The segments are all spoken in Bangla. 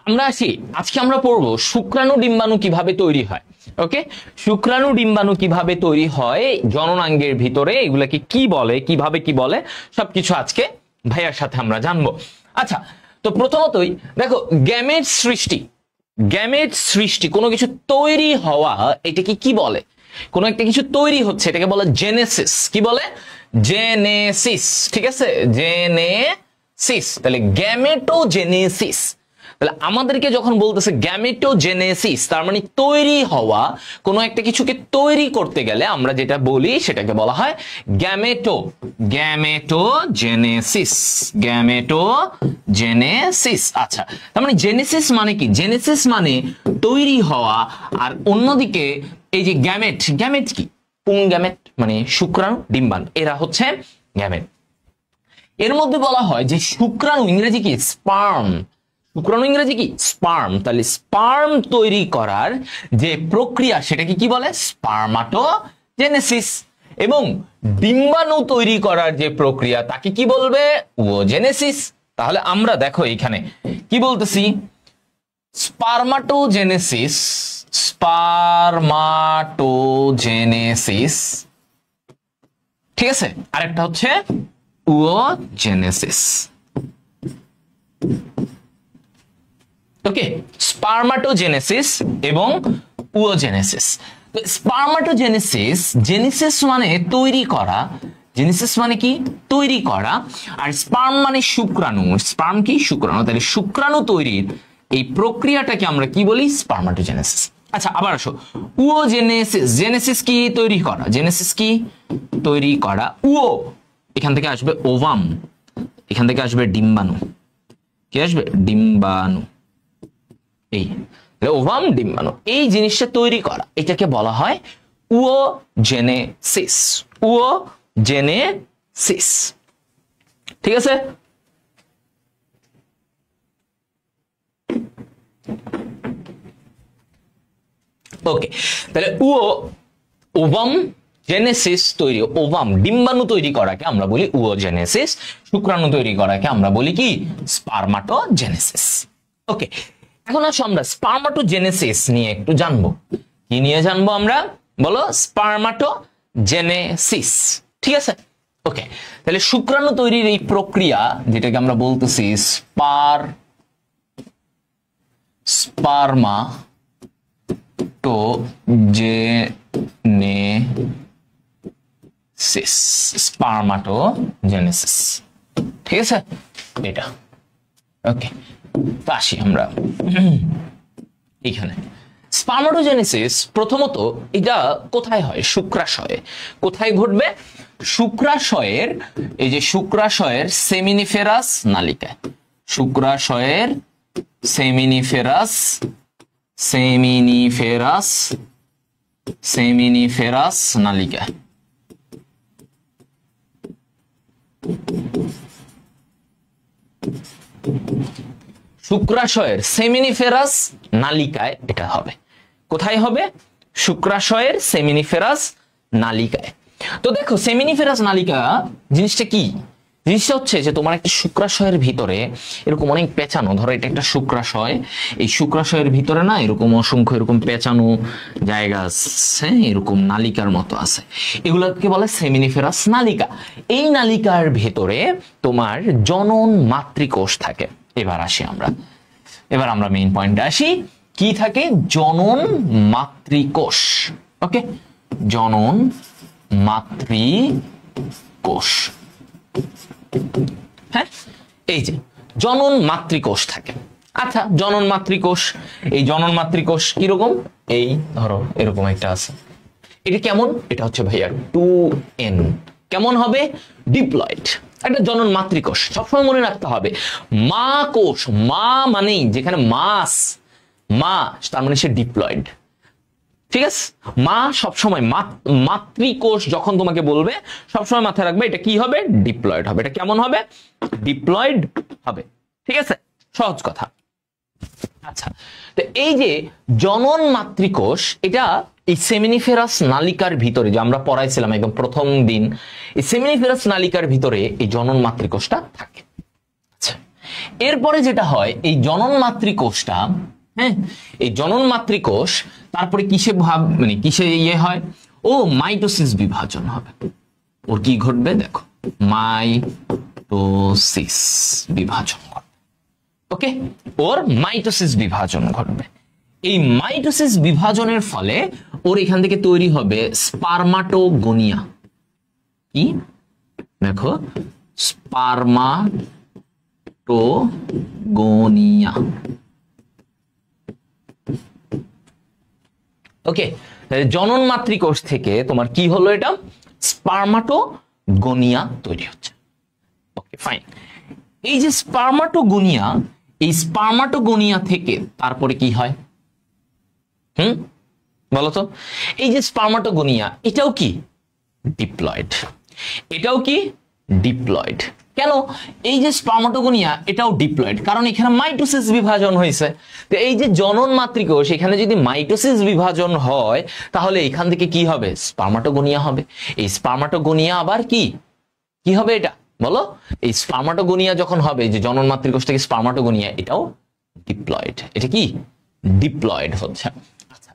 আমরা আসি, আজকে আমরা পড়বো শুক্রাণু ডিম্বাণু কিভাবে তৈরি হয়। ওকে, শুক্রাণু ডিম্বাণু কিভাবে তৈরি হয় জননাঙ্গের ভিতরে, এগুলাকে কি বলে, কিভাবে কি বলে, সবকিছু আজকে ভাইয়ার সাথে আমরা জানবো। আচ্ছা, তো প্রথমতই দেখো গ্যামেট সৃষ্টি, গ্যামেট সৃষ্টি কোনো কিছু তৈরি হওয়া, এটাকে কি বলে? কোন একটা কিছু তৈরি হচ্ছে এটাকে বলে জেনেসিস। কি বলে? জেনেসিস। ঠিক আছে, জেনেসিস। তাহলে গ্যামেটোজেনেসিস, তাহলে আমাদেরকে যখন বলতেছে গ্যামেটোজেনেসিস তার মানে তৈরি হওয়া, কোনো একটা কিছুকে তৈরি করতে গেলে আমরা যেটা বলি সেটাকে বলা হয় গ্যামেটোজেনেসিস। গ্যামেটোজেনেসিস। আচ্ছা, তার মানে জেনেসিস মানে কি? জেনেসিস মানে তৈরি হওয়া, আর অন্যদিকে এই যে গ্যামেট, গ্যামেট কি? পুংগ্যামেট মানে শুক্রাণু ডিম্বাণু, এরা হচ্ছে গ্যামেট। এর মধ্যে বলা হয় যে শুক্রাণু ইংরেজি কি? স্পার্ম। শুক্রাণু ইংরেজি কি? স্পার্ম। তাহলে স্পার্ম তৈরি করার যে প্রক্রিয়া সেটাকে কি বলে? স্পার্মাটোজেনেসিস। এবং ডিম্বাণু তৈরি করার যে প্রক্রিয়া তাকে কি বলবে? ওজেনেসিস। তাহলে আমরা দেখো এখানে কি বলতেছি, স্পার্মাটোজেনেসিস, স্পার্মাটোজেনেসিস, ঠিক আছে, আরেকটা হচ্ছে ওজেনেসিস। ওকে, স্পার্মাটোজেনেসিস এবং ওজেনেসিস। তো স্পার্মাটোজেনেসিস, জেনেসিস মানে তৈরি করা, জেনেসিস মানে কি? তৈরি করা, আর স্পার্ম মানে শুক্রাণু, স্পার্ম কি? শুক্রাণু। তাহলে শুক্রাণু তৈরির এই প্রক্রিয়াটাকে আমরা কি বলি? স্পার্মাটোজেনেসিস। আচ্ছা, আবার আসো, ওজেনেসিস। জেনেসিস কি? তৈরি করা। জেনেসিস কি? তৈরি করা। এখান থেকে আসবে ওভাম, এখান থেকে আসবে ডিম্বাণু। কি আসবে? ডিম্বাণু। এই ওভাম, ডিম্বাণু, এই জিনিসটা তৈরি করা, এটাকে বলা হয় ওজেনেসিস। ওজেনেসিস। ঠিক আছে, ওকে। তাহলে ওভাম জেনেসিস তৈরি, ওভাম ডিম্বাণু তৈরি করাকে আমরা বলি ওজেনেসিস, শুক্রাণু তৈরি করাকে আমরা বলি কি? স্পার্মাটোজেনেসিস। ওকে, এখন আসো আমরা স্পার্মাটোজেনেসিস নিয়ে একটু জানবো। কি নিয়ে জানবো আমরা? বলো, স্পার্মাটোজেনেসিস। ঠিক আছে, ওকে। তাহলে শুক্রাণু তৈরির এই প্রক্রিয়া যেটাকে আমরা বলতেছি স্পার্মাটোজেনেসিস, স্পার্মাটোজেনেসিস। ঠিক আছে, এটা ওকে। তো আসি আমরা এখানে। স্পার্মাটোজেনেসিস প্রথমত এটা কোথায় হয়? শুক্রাশয়ে। কোথায় ঘটবে? শুক্রাশয়ের, এই যে শুক্রাশয়ের সেমিনিফেরাস নালিকায়। শুক্রাশয়ের সেমিনিফেরাস, সেমিনিফেরাস, সেমিনিফেরাস নালিকায়। শুক্রাশয়ের সেমিনিফেরাস নালিকায় এটা হবে। কোথায় হবে? শুক্রাশয়ের সেমিনিফেরাস নালিকায়। তো দেখো সেমিনিফেরাস নালিকা জিনিসটা কি? জিনিসটা হচ্ছে যে তোমার একটা শুক্রাশয়ের ভিতরে এরকম অনেক পেঁচানো, ধরো এটা একটা শুক্রাশয়, এই শুক্রাশয়ের ভিতরে না এরকম অসংখ্য এরকম পেঁচানো জায়গা আছে, এরকম নালিকার মতো আছে, এগুলোকে বলে সেমিনিফেরাস নালিকা। এই নালিকার ভেতরে তোমার জনন মাতৃকোষ থাকে। এবার আসি আমরা, এবার আমরা মেইন পয়েন্টে আসি। কি থাকে? জনন মাতৃকোষ। ওকে, জনন মাতৃকোষ। হ্যাঁ, এই যে জনন মাতৃকোষ থাকে। আচ্ছা, জনন মাতৃকোষ, এই জনন মাতৃকোষ কিরকম? এই ধরো এরকম একটা আছে। এটা কেমন? এটা হচ্ছে ভাইয়া 2n। কেমন হবে? ডিপ্লয়েড। একটা জনন মাতৃকোষ সবসময় মনে রাখতে হবে। মা কোষ, মা মানেই যেখানে মাস, মা তার মানে সে ডিপ্লয়েড। ঠিক আছে, মা সবসময় মাতৃকোষ যখন তোমাকে বলবে সবসময় মাথায় রাখবে এটা কি হবে? ডিপ্লয়েড হবে। এটা কেমন হবে? ডিপ্লয়েড হবে। ঠিক আছে, সহজ কথা। আচ্ছা, তো এই যে জনন মাতৃকোষ, এটা এই সেমিনিফেরাস নালিকার ভিতরে যে আমরা পড়াইছিলাম একদম প্রথম দিন, এই সেমিনিফেরাস নালিকার ভিতরে এই জনন মাতৃকোষটা থাকে। আচ্ছা, এরপরে যেটা হয় এই জনন মাতৃকোষটা, হ্যাঁ, এই জনন মাতৃকোষ তারপরে কিসে মানে কিসে হয়, ও মাইটোসিস বিভাজন হবে। ওর কি ঘটবে দেখো, মাইটোসিস বিভাজন ঘটবে। ওকে, ওর মাইটোসিস বিভাজন ঘটবে। এই মাইটোসিস বিভাজনের ফলে ওর এখান থেকে তৈরি হবে স্পার্মাটোগোনিয়া। কি দেখো, স্পার্মাটোগোনিয়া। ওকে, জনন মাতৃকোষ থেকে তোমার কি হলো, এটা স্পার্মাটোগোনিয়া তৈরি হচ্ছে। Okay fine. এই যে স্পার্মাটোগোনিয়া, এই স্পার্মাটোগোনিয়া থেকে তারপরে কি হয়, বলতো? এই যে স্পার্মাটোগোনিয়া, এটাও কি ডিপ্লয়েড, এটাও কি ডিপ্লয়েড। কেন এই যে স্পার্মাটোগোনিয়া এটাও ডিপ্লয়েড? কারণ এখানে মাইটোসিস বিভাজন হয়েছে। তো এই যে জনন মাতৃকোষ, এখানে যদি মাইটোসিস বিভাজন হয় তাহলে এখান থেকে কি হবে, স্পার্মাটোগোনিয়া হবে। এই স্পার্মাটোগোনিয়া আবার কি কি হবে এটা বলো? এই স্পার্মাটোগোনিয়া যখন হবে, যে জনন মাতৃকোষ থেকে স্পার্মাটোগোনিয়া, এটাও ডিপ্লয়েড। এটা কি ডিপ্লয়েড হচ্ছে। আচ্ছা,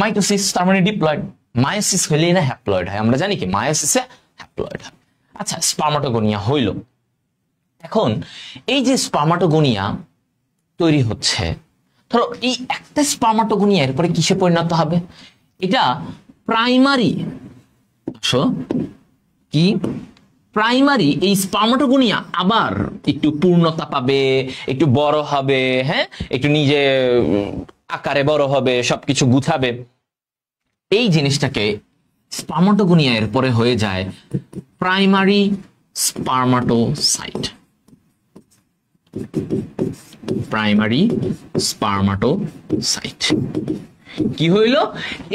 মাইটোসিস তার মানে ডিপ্লয়েড, মায়োসিস হইলে না হ্যাপ্লয়েড হয়। আমরা জানি কি মায়োসিসে হ্যাপ্লয়েড হয়। আচ্ছা, স্পার্মাটোগোনিয়া হইল। এখন এই যে স্পার্মাটোগোনিয়া তৈরি হচ্ছে, ধরো এই একটা স্পার্মাটোগোনিয়া এরপরে কিসে পরিণত হবে, এটা প্রাইমারি, কি প্রাইমারি এই স্পার্মাটোগোনিয়া আবার একটু পূর্ণতা পাবে, একটু বড় হবে, হ্যাঁ, একটু নিজে আকারে বড় হবে, সবকিছু গুছাবে। এই জিনিসটাকে স্পার্মাটোগোনিয়া এরপরে হয়ে যায় প্রাইমারি স্পার্মাটোসাইট। প্রাইমারি স্পার্মাটোসাইট কি হইল,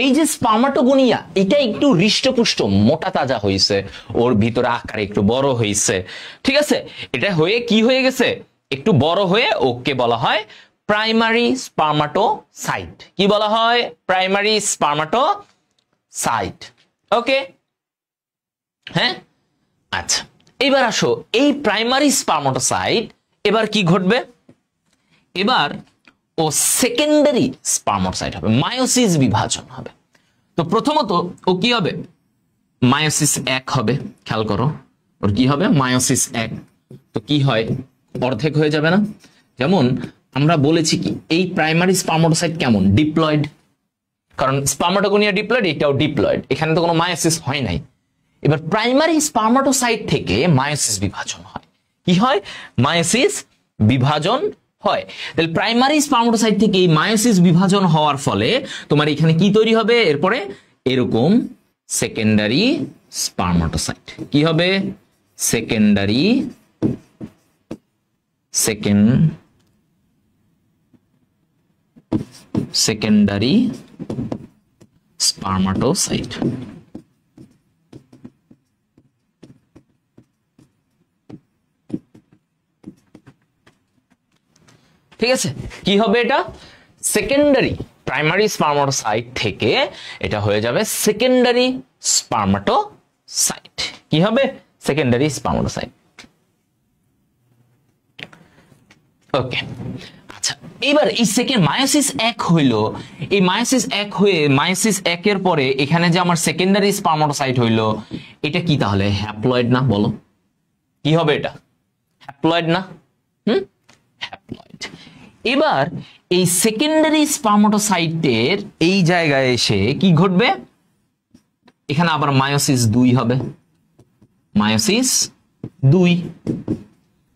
এই যে স্পার্মাটোগোনিয়া এটা একটু হৃষ্টপুষ্ট মোটা তাজা হয়েছে, ওর ভিতরে আকারে একটু বড় হয়েছে, ঠিক আছে? এটা হয়ে কি হয়ে গেছে, একটু বড় হয়ে ওকে বলা হয় প্রাইমারি স্পার্মাটোসাইট। কি বলা হয়? Primary spermatocyte. ওকে, হ্যাঁ, আচ্ছা এবার আসো, এই প্রাইমারি স্পার্মাটোসাইট এবার কি ঘটবে, এবার ও সেকেন্ডারি স্পার্মাটোসাইট হবে, মায়োসিস বিভাজন হবে। তো প্রথমত ও কি হবে, মায়োসিস 1 হবে। খেয়াল করো, ওর কি হবে, মায়োসিস 1। তো কি হয়, অর্ধেক হয়ে যাবে না? যেমন আমরা বলেছি কি এই প্রাইমারি স্পার্মাটোসাইট কেমন, ডিপ্লয়েড, কারণ স্পার্মাটোগোনিয়া ডিপ্লয়েড, এটাও ডিপ্লয়েড, এখানে তো কোনো মায়োসিস হয় নাই। এবার প্রাইমারি স্পার্মাটোসাইট থেকে মায়োসিস বিভাজন হয়। কি হয়, মায়োসিস বিভাজন হয়। তাহলে প্রাইমারি স্পার্মাটোসাইট থেকে এই মায়োসিস বিভাজন হওয়ার ফলে তোমার এখানে কি তৈরি হবে, এরপরে এরকম সেকেন্ডারি স্পার্মাটোসাইট। কি হবে, সেকেন্ডারি স্পার্মাটোসাইট। ঠিক আছে, কি হবে এটা, সেকেন্ডারি, প্রাইমারি স্পার্মাটোসাইট থেকে এটা হয়ে যাবে সেকেন্ডারি স্পার্মাটোসাইট। কি হবে, সেকেন্ডারি স্পার্মাটোসাইট। ওকে, আচ্ছা এবার এই সেকেন্ড মায়োসিস 1 হইল, এই মায়োসিস 1 হয়ে মায়োসিস 1 এর পরে এখানে যে আমার সেকেন্ডারি স্পার্মাটোসাইট হইল, এটা কি তাহলে হ্যাপ্লয়েড না? বলো কি হবে, এটা হ্যাপ্লয়েড না? হ্যাপ্লয়েড। এবার এই সেকেন্ডারি স্পার্মাটোসাইটের এই জায়গায় এসে কি ঘটবে, এখানে আবার মায়োসিস 2 হবে। মায়োসিস 2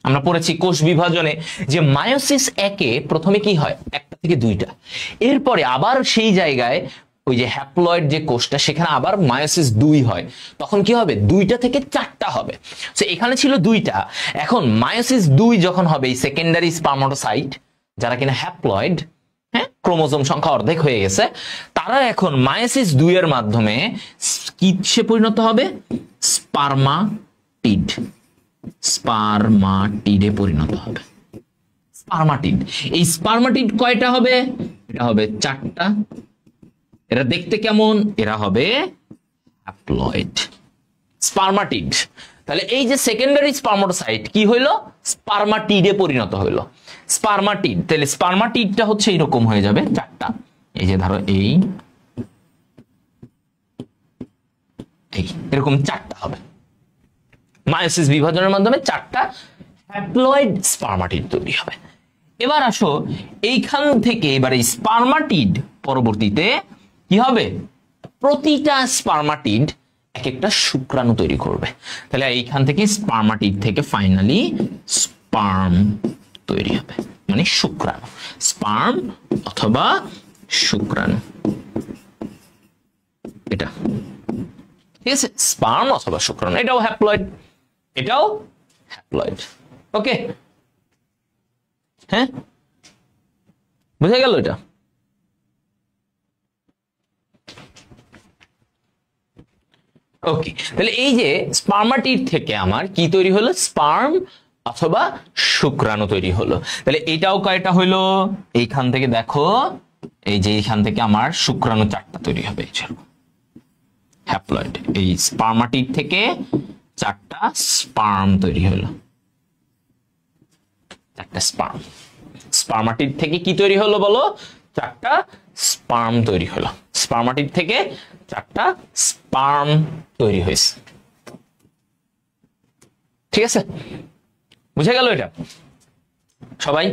আমরা পড়েছি কোষ বিভাজনে যে মায়োসিস 1 এ প্রথমে কি হয়, 1টা থেকে 2টা, এরপরে আবার সেই জায়গায় ওই যে হ্যাপ্লয়েড যে কোষটা, সেখানে আবার মায়োসিস 2 হয়, তখন কি হবে, 2টা থেকে 4টা হবে। তো এখানে ছিল 2টা, এখন মায়োসিস 2 যখন হবে, এই সেকেন্ডারি স্পার্মাটোসাইট যারা কিনা হ্যাপ্লয়েড, হ্যাঁ, ক্রোমোজোম সংখ্যা অর্ধেক হয়ে গেছে, তারা এখন মায়োসিস 2 এর মাধ্যমে কিসে পরিণত হবে, স্পার্মাটিড, স্পার্মাটিডে পরিণত হবে। স্পার্মাটিড, এই স্পার্মাটিড কয়টা হবে, এটা হবে 4টা। এরা দেখতে কেমন, এরা হবে হ্যাপ্লয়েড স্পার্মাটিড। তাহলে এই যে সেকেন্ডারি স্পারমাটোসাইট কি হইলো, স্পারমাটিডে পরিণত হইলো। স্পারমাটিড, তাহলে স্পারমাটিডটা হচ্ছে এরকম হয়ে যাবে চারটা, এই যে ধরো এই এরকম চারটা হবে, মায়োসিস বিভাজনের মাধ্যমে চারটা হ্যাপ্লয়েড স্পারমাটিড তৈরি হবে। এবার আসো এইখান থেকে এবার এই স্পারমাটিড পরবর্তীতে কি হবে, প্রতিটা স্পারমাটিড এক একটা শুক্রাণু তৈরি করবে। তাহলে এইখান থেকে স্পারমাটিড থেকে ফাইনালি স্পার্ম তৈরি হবে, মানে শুক্রাণু, স্পার্ম অথবা শুক্রাণু, এটা ঠিক আছে, স্পার্ম অথবা শুক্রাণু, এটাও হ্যাপ্লয়েড, এটাও হ্যাপ্লয়েড। ওকে, হ্যাঁ বুঝা গেল এটা? ওকে, তাহলে এই যে স্পারমাটিড থেকে আমার কি তৈরি হলো, স্পার্ম অথবা শুক্রাণু তৈরি হলো। তাহলে এটাও কয়টা হইলো, এইখান থেকে দেখো এই যে এইখান থেকে আমার শুক্রাণু চারটা তৈরি হবে, হ্যাপ্লয়েড। এই স্পারমাটিড থেকে চারটা স্পার্ম তৈরি হলো, চারটা স্পার্ম। স্পারমাটিড থেকে কি তৈরি হলো বলো, চারটা স্পার্ম তৈরি হলো, স্পারমাটিড থেকে চারটা স্পার্ম তৈরি হয়েছে। ঠিক আছে, বুঝে গেল এটা সবাই?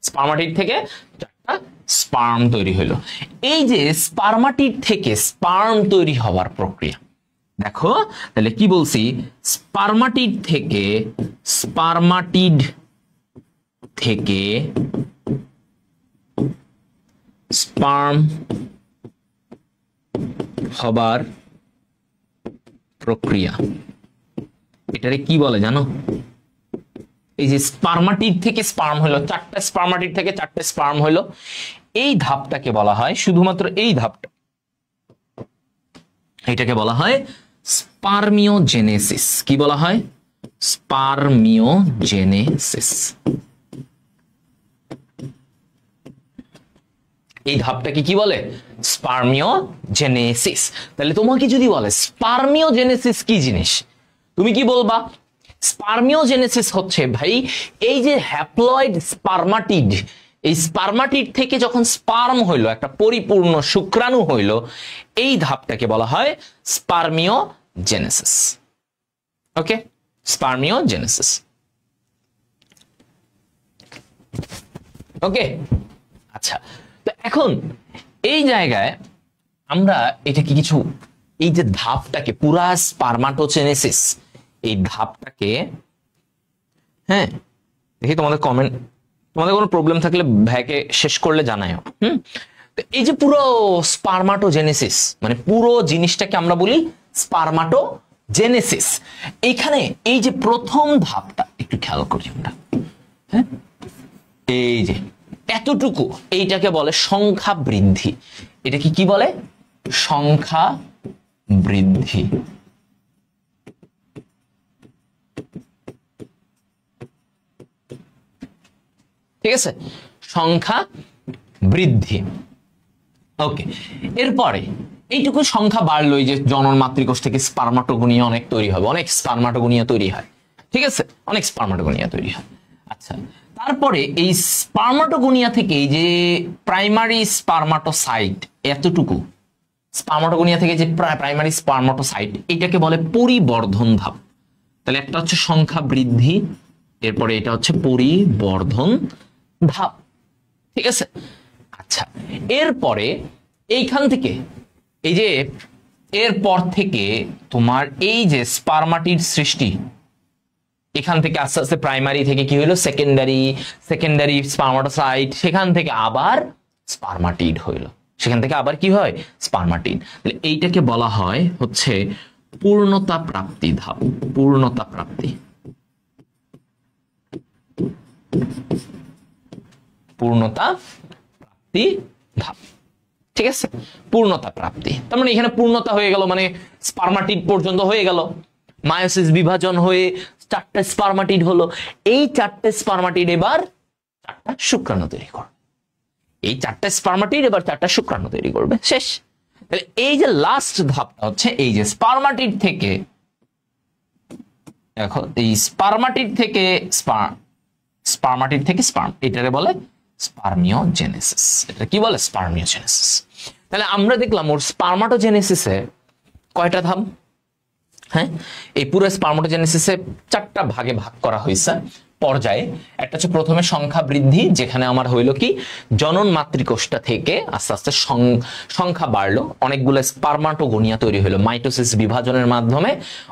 স্পারমাটিড থেকে চারটা স্পার্ম তৈরি হলো। এই যে স্পারমাটিড থেকে স্পার্ম তৈরি হওয়ার প্রক্রিয়া দেখো, তাহলে কি বলছি, স্পারমাটিড থেকে স্পার্ম হবার প্রক্রিয়া, এটারে কি বলে জানো? এই যে স্পারমাটিড থেকে স্পার্ম হলো, চারটা স্পারমাটিড থেকে চারটা স্পার্ম হলো, এই ধাপটাকে বলা হয়, শুধুমাত্র এই ধাপটা, এটাকে বলা হয় স্পারমিওজেনেসিস। কি বলা হয়? স্পারমিওজেনেসিস। এই ধাপটাকে কি বলে? স্পারমিওজেনেসিস। তাহলে তোমাকে যদি বলে স্পারমিওজেনেসিস কি জিনিস, তুমি কি বলবা? স্পারমিওজেনেসিস হচ্ছে ভাই এই যে হ্যাপ্লয়েড স্পারমাটিড, এই স্পারমাটিড থেকে যখন স্পার্ম হইলো, একটা পরিপূর্ণ শুক্রাণু হইলো, এই ধাপটাকে বলা হয় স্পারমিওজেনেসিস। ওকে, স্পারমিওজেনেসিস। ওকে, আচ্ছা, তো এখন এই জায়গায় আমরা এটাকে কিছু, এই যে ধাপটাকে পুরা স্পারমাটোজেনেসিস, এই ধাপটাকে, হ্যাঁ দেখি তোমাদের কমেন্ট, তোমাদের কোনো প্রবলেম থাকলে ভাইকে শেষ করলে জানাও। তো এই যে পুরো স্পারমাটোজেনেসিস, মানে পুরো জিনিসটাকে আমরা বলি স্পারমাটোজেনেসিস। এইখানে এই যে প্রথম ধাপটা একটু খেয়াল করি আমরা, হ্যাঁ এই যে এতটুকু, এইটাকে বলে সংখ্যা বৃদ্ধি। এটাকে কি বলে? সংখ্যা বৃদ্ধি। ঠিক আছে, সংখ্যা বৃদ্ধি। ওকে, এরপরে এইটুকু সংখ্যা বাড়লো, এই যে জনন মাতৃকোষ থেকে স্পারমাটোগোনিয়া অনেক তৈরি হবে, অনেক স্পারমাটোগোনিয়া তৈরি হয়। ঠিক আছে, অনেক স্পারমাটোগোনিয়া তৈরি হয়। আচ্ছা, তারপরে এই স্পারমাটোগোনিয়া থেকে এই যে প্রাইমারি স্পারমাটোসাইট, এতটুকু স্পারমাটোগোনিয়া থেকে যে প্রাইমারি স্পারমাটোসাইট, এটাকে বলে পরিবর্ধন ধাপ। তাহলে একটা হচ্ছে সংখ্যা বৃদ্ধি, এরপরে এটা হচ্ছে পরিবর্ধন ধাপ। ঠিক আছে, আচ্ছা, এরপরে এইখান থেকে এই যে এরপর থেকে তোমার এই যে স্পারমাটিড সৃষ্টি, এখান থেকে আস্তে আস্তে প্রাইমারি থেকে কি হইলো, সেকেন্ডারি স্পারমাটোসাইট, সেখান থেকে আবার স্পারমাটিড হইলো, সেখান থেকে আবার কি হয়, স্পারমাটিড। তাহলে এইটাকে বলা হয় হচ্ছে পূর্ণতা প্রাপ্তি ধাপ। পূর্ণতা প্রাপ্তি, পূর্ণতা প্রাপ্তি ধাপ। ঠিক আছে, পূর্ণতা প্রাপ্তি, তার মানে এখানে পূর্ণতা হয়ে গেল, মানে স্পারমাটিড পর্যন্ত হয়ে গেল, মায়োসিস বিভাজন হয়ে চারটা স্পারমাটিড হলো, এই চারটা স্পারমাটিড এবার চারটা শুক্রাণু তৈরি করবে, এই চারটা স্পারমাটিড এবার চারটা শুক্রাণু তৈরি করবে, শেষ। তাহলে এই যে লাস্ট ধাপটা হচ্ছে এই যে স্পারমাটিড থেকে দেখো এই স্পার্মাটিড থেকে স্পার্ম এটারে বলে স্পার্মিওজেনেসিস। এটা কি বলে? স্পার্মিওজেনেসিস। তাহলে আমরা দেখলাম ওর স্পার্মাটোজেনেসিসে কয়টা ধাপ? হ্যাঁ, এই পুরো স্পার্মাটোজেনেসিসে 4টা ভাগে ভাগ করা হয়েছে পর্যায়ে। একটা হচ্ছে প্রথমে সংখ্যা বৃদ্ধি, যেখানে আমার হইলো কি জনন মাতৃকোষটা থেকে আস্তে আস্তে সংখ্যা বাড়লো, অনেকগুলো স্পার্মাটোগোনিয়া তৈরি হলো, মাইটোসিস বিভাজনের মাধ্যমে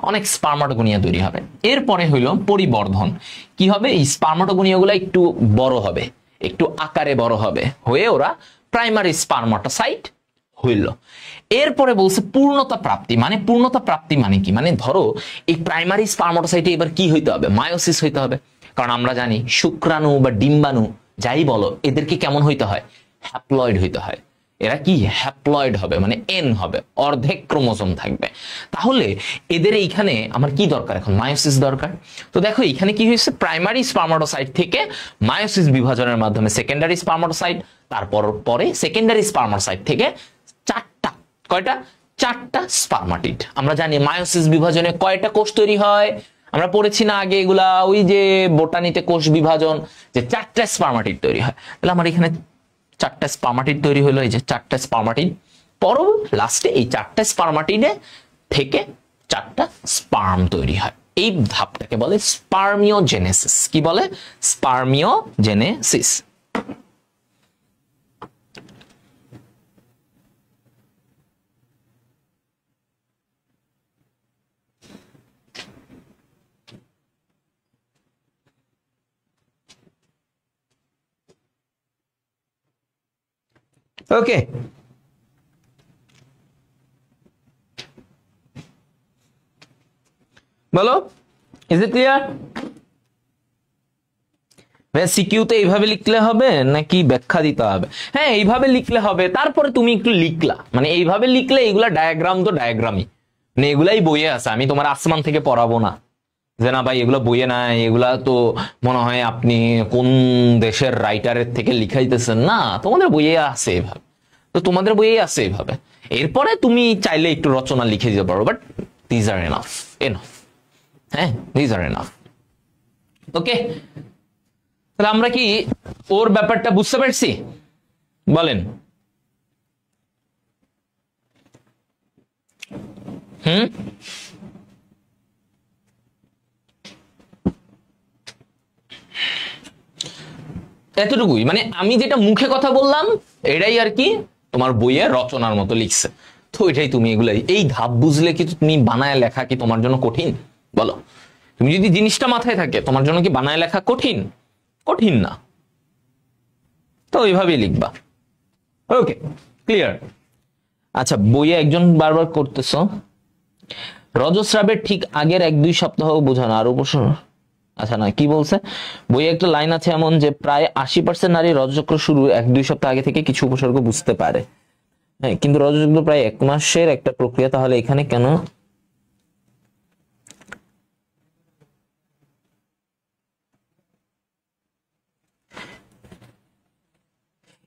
অনেক স্পার্মাটোগোনিয়া তৈরি হবে। এরপরে হইলো পরিবর্ধন। কি হবে? এই স্পার্মাটোগোনিয়াগুলো একটু বড় হবে, একটু আকারে বড় হবে, হয়ে ওরা প্রাইমারি স্পার্মাটোসাইট হইল। এরপরে বলছে পূর্ণতা প্রাপ্তি। মানে পূর্ণতা প্রাপ্তি মানে কি? মানে ধরো এই প্রাইমারি স্পার্মাটোসাইটে এবার কি হইতে হবে? মায়োসিস হইতে হবে। কারণ আমরা জানি শুক্রাণু বা ডিম্বাণু যাই বলো, এদেরকে কেমন হইতে হয়? হ্যাপ্লয়েড হইতে হয়। এরা কি হ্যাপ্লয়েড হবে, মানে এন হবে, অর্ধেক ক্রোমোজোম থাকবে। তাহলে এদের এইখানে আমার কি দরকার? এখন মায়োসিস দরকার। তো দেখো এখানে কি হয়েছে, প্রাইমারি স্পার্মাটোসাইট থেকে মায়োসিস বিভাজনের মাধ্যমে সেকেন্ডারি স্পার্মাটোসাইট, তারপর পরে সেকেন্ডারি স্পার্মাটোসাইট থেকে কয়টা? 4টা স্পার্মাটিড। আমরা জানি মায়োসিস বিভাজনে কয়টা কোষ তৈরি হয়? আমরা পড়েছি না আগে এগুলা, ওই যে বোটানিতে কোষ বিভাজন, যে 4টা স্পার্মাটিড তৈরি হয়। তাহলে আমার এখানে 4টা স্পার্মাটিড তৈরি হলো, এই যে 4টা স্পার্মাটিড। পর লাস্টে এই 4টা স্পার্মাটিডে থেকে 4টা স্পার্ম তৈরি হয়। এই ধাপটাকে বলে স্পার্মিওজেনেসিস। কি বলে? স্পার্মিওজেনেসিস। ওকে, বলো, ইজ ইট ক্লিয়ার? সিকিউতে এইভাবে লিখলে হবে নাকি ব্যাখ্যা দিতে হবে? হ্যাঁ, এইভাবে লিখলে হবে। তারপরে তুমি একটু লিখলা, মানে এইভাবে লিখলে এগুলা ডায়াগ্রাম তো ডায়াগ্রামই, মানে এগুলাই বইয়ে আছে। আমি তোমার আসমান থেকে পড়াবো না যে না ভাই এগুলো বইয়ে নাই, এগুলা তো মনে হয় আপনি কোন দেশের রাইটারের থেকে লিখাইতেছেন। না, তোমাদের বইয়ে আছে এভাবে, তো তোমাদের বইয়ে আছে এভাবে। এরপরে তুমি চাইলে একটু রচনা লিখে দিতে পারো, বাট দিজ আর এনাফ। হ্যাঁ, দিজ আর এনাফ। ওকে, তাহলে আমরা কি ওর ব্যাপারটা বুঝতে পারছি? বলেন। এতটুকুই, মানে আমি যেটা মুখে কথা বললাম এটাই আর কি তোমার বইয়ে রচনার মতো লিখছে। তো এটাই তুমি এগুলাই, এই ধাপ বুঝলে কি তুমি বানায় লেখা কি তোমার জন্য কঠিন? বলো, তুমি যদি জিনিসটা মাথায় থাকে তোমার জন্য কি বানায় লেখা কঠিন? কঠিন না। তো ওইভাবেই লিখবা। ওকে, ক্লিয়ার? আচ্ছা, বইয়ে একজন বারবার করতেছ রজস্রাবের ঠিক আগের 1-2 সপ্তাহ বোঝানো আর উপসর। আচ্ছা না, কি বলছে বইয়ে একটা লাইন আছে এমন যে প্রায় 80% নারী রজচক্র শুরু 1-2 সপ্তাহ আগে থেকে কিছু উপসর্গ বুঝতে পারে। হ্যাঁ, কিন্তু রজচক্র প্রায় 1 মাসের একটা প্রক্রিয়া। তাহলে এখানে কেন?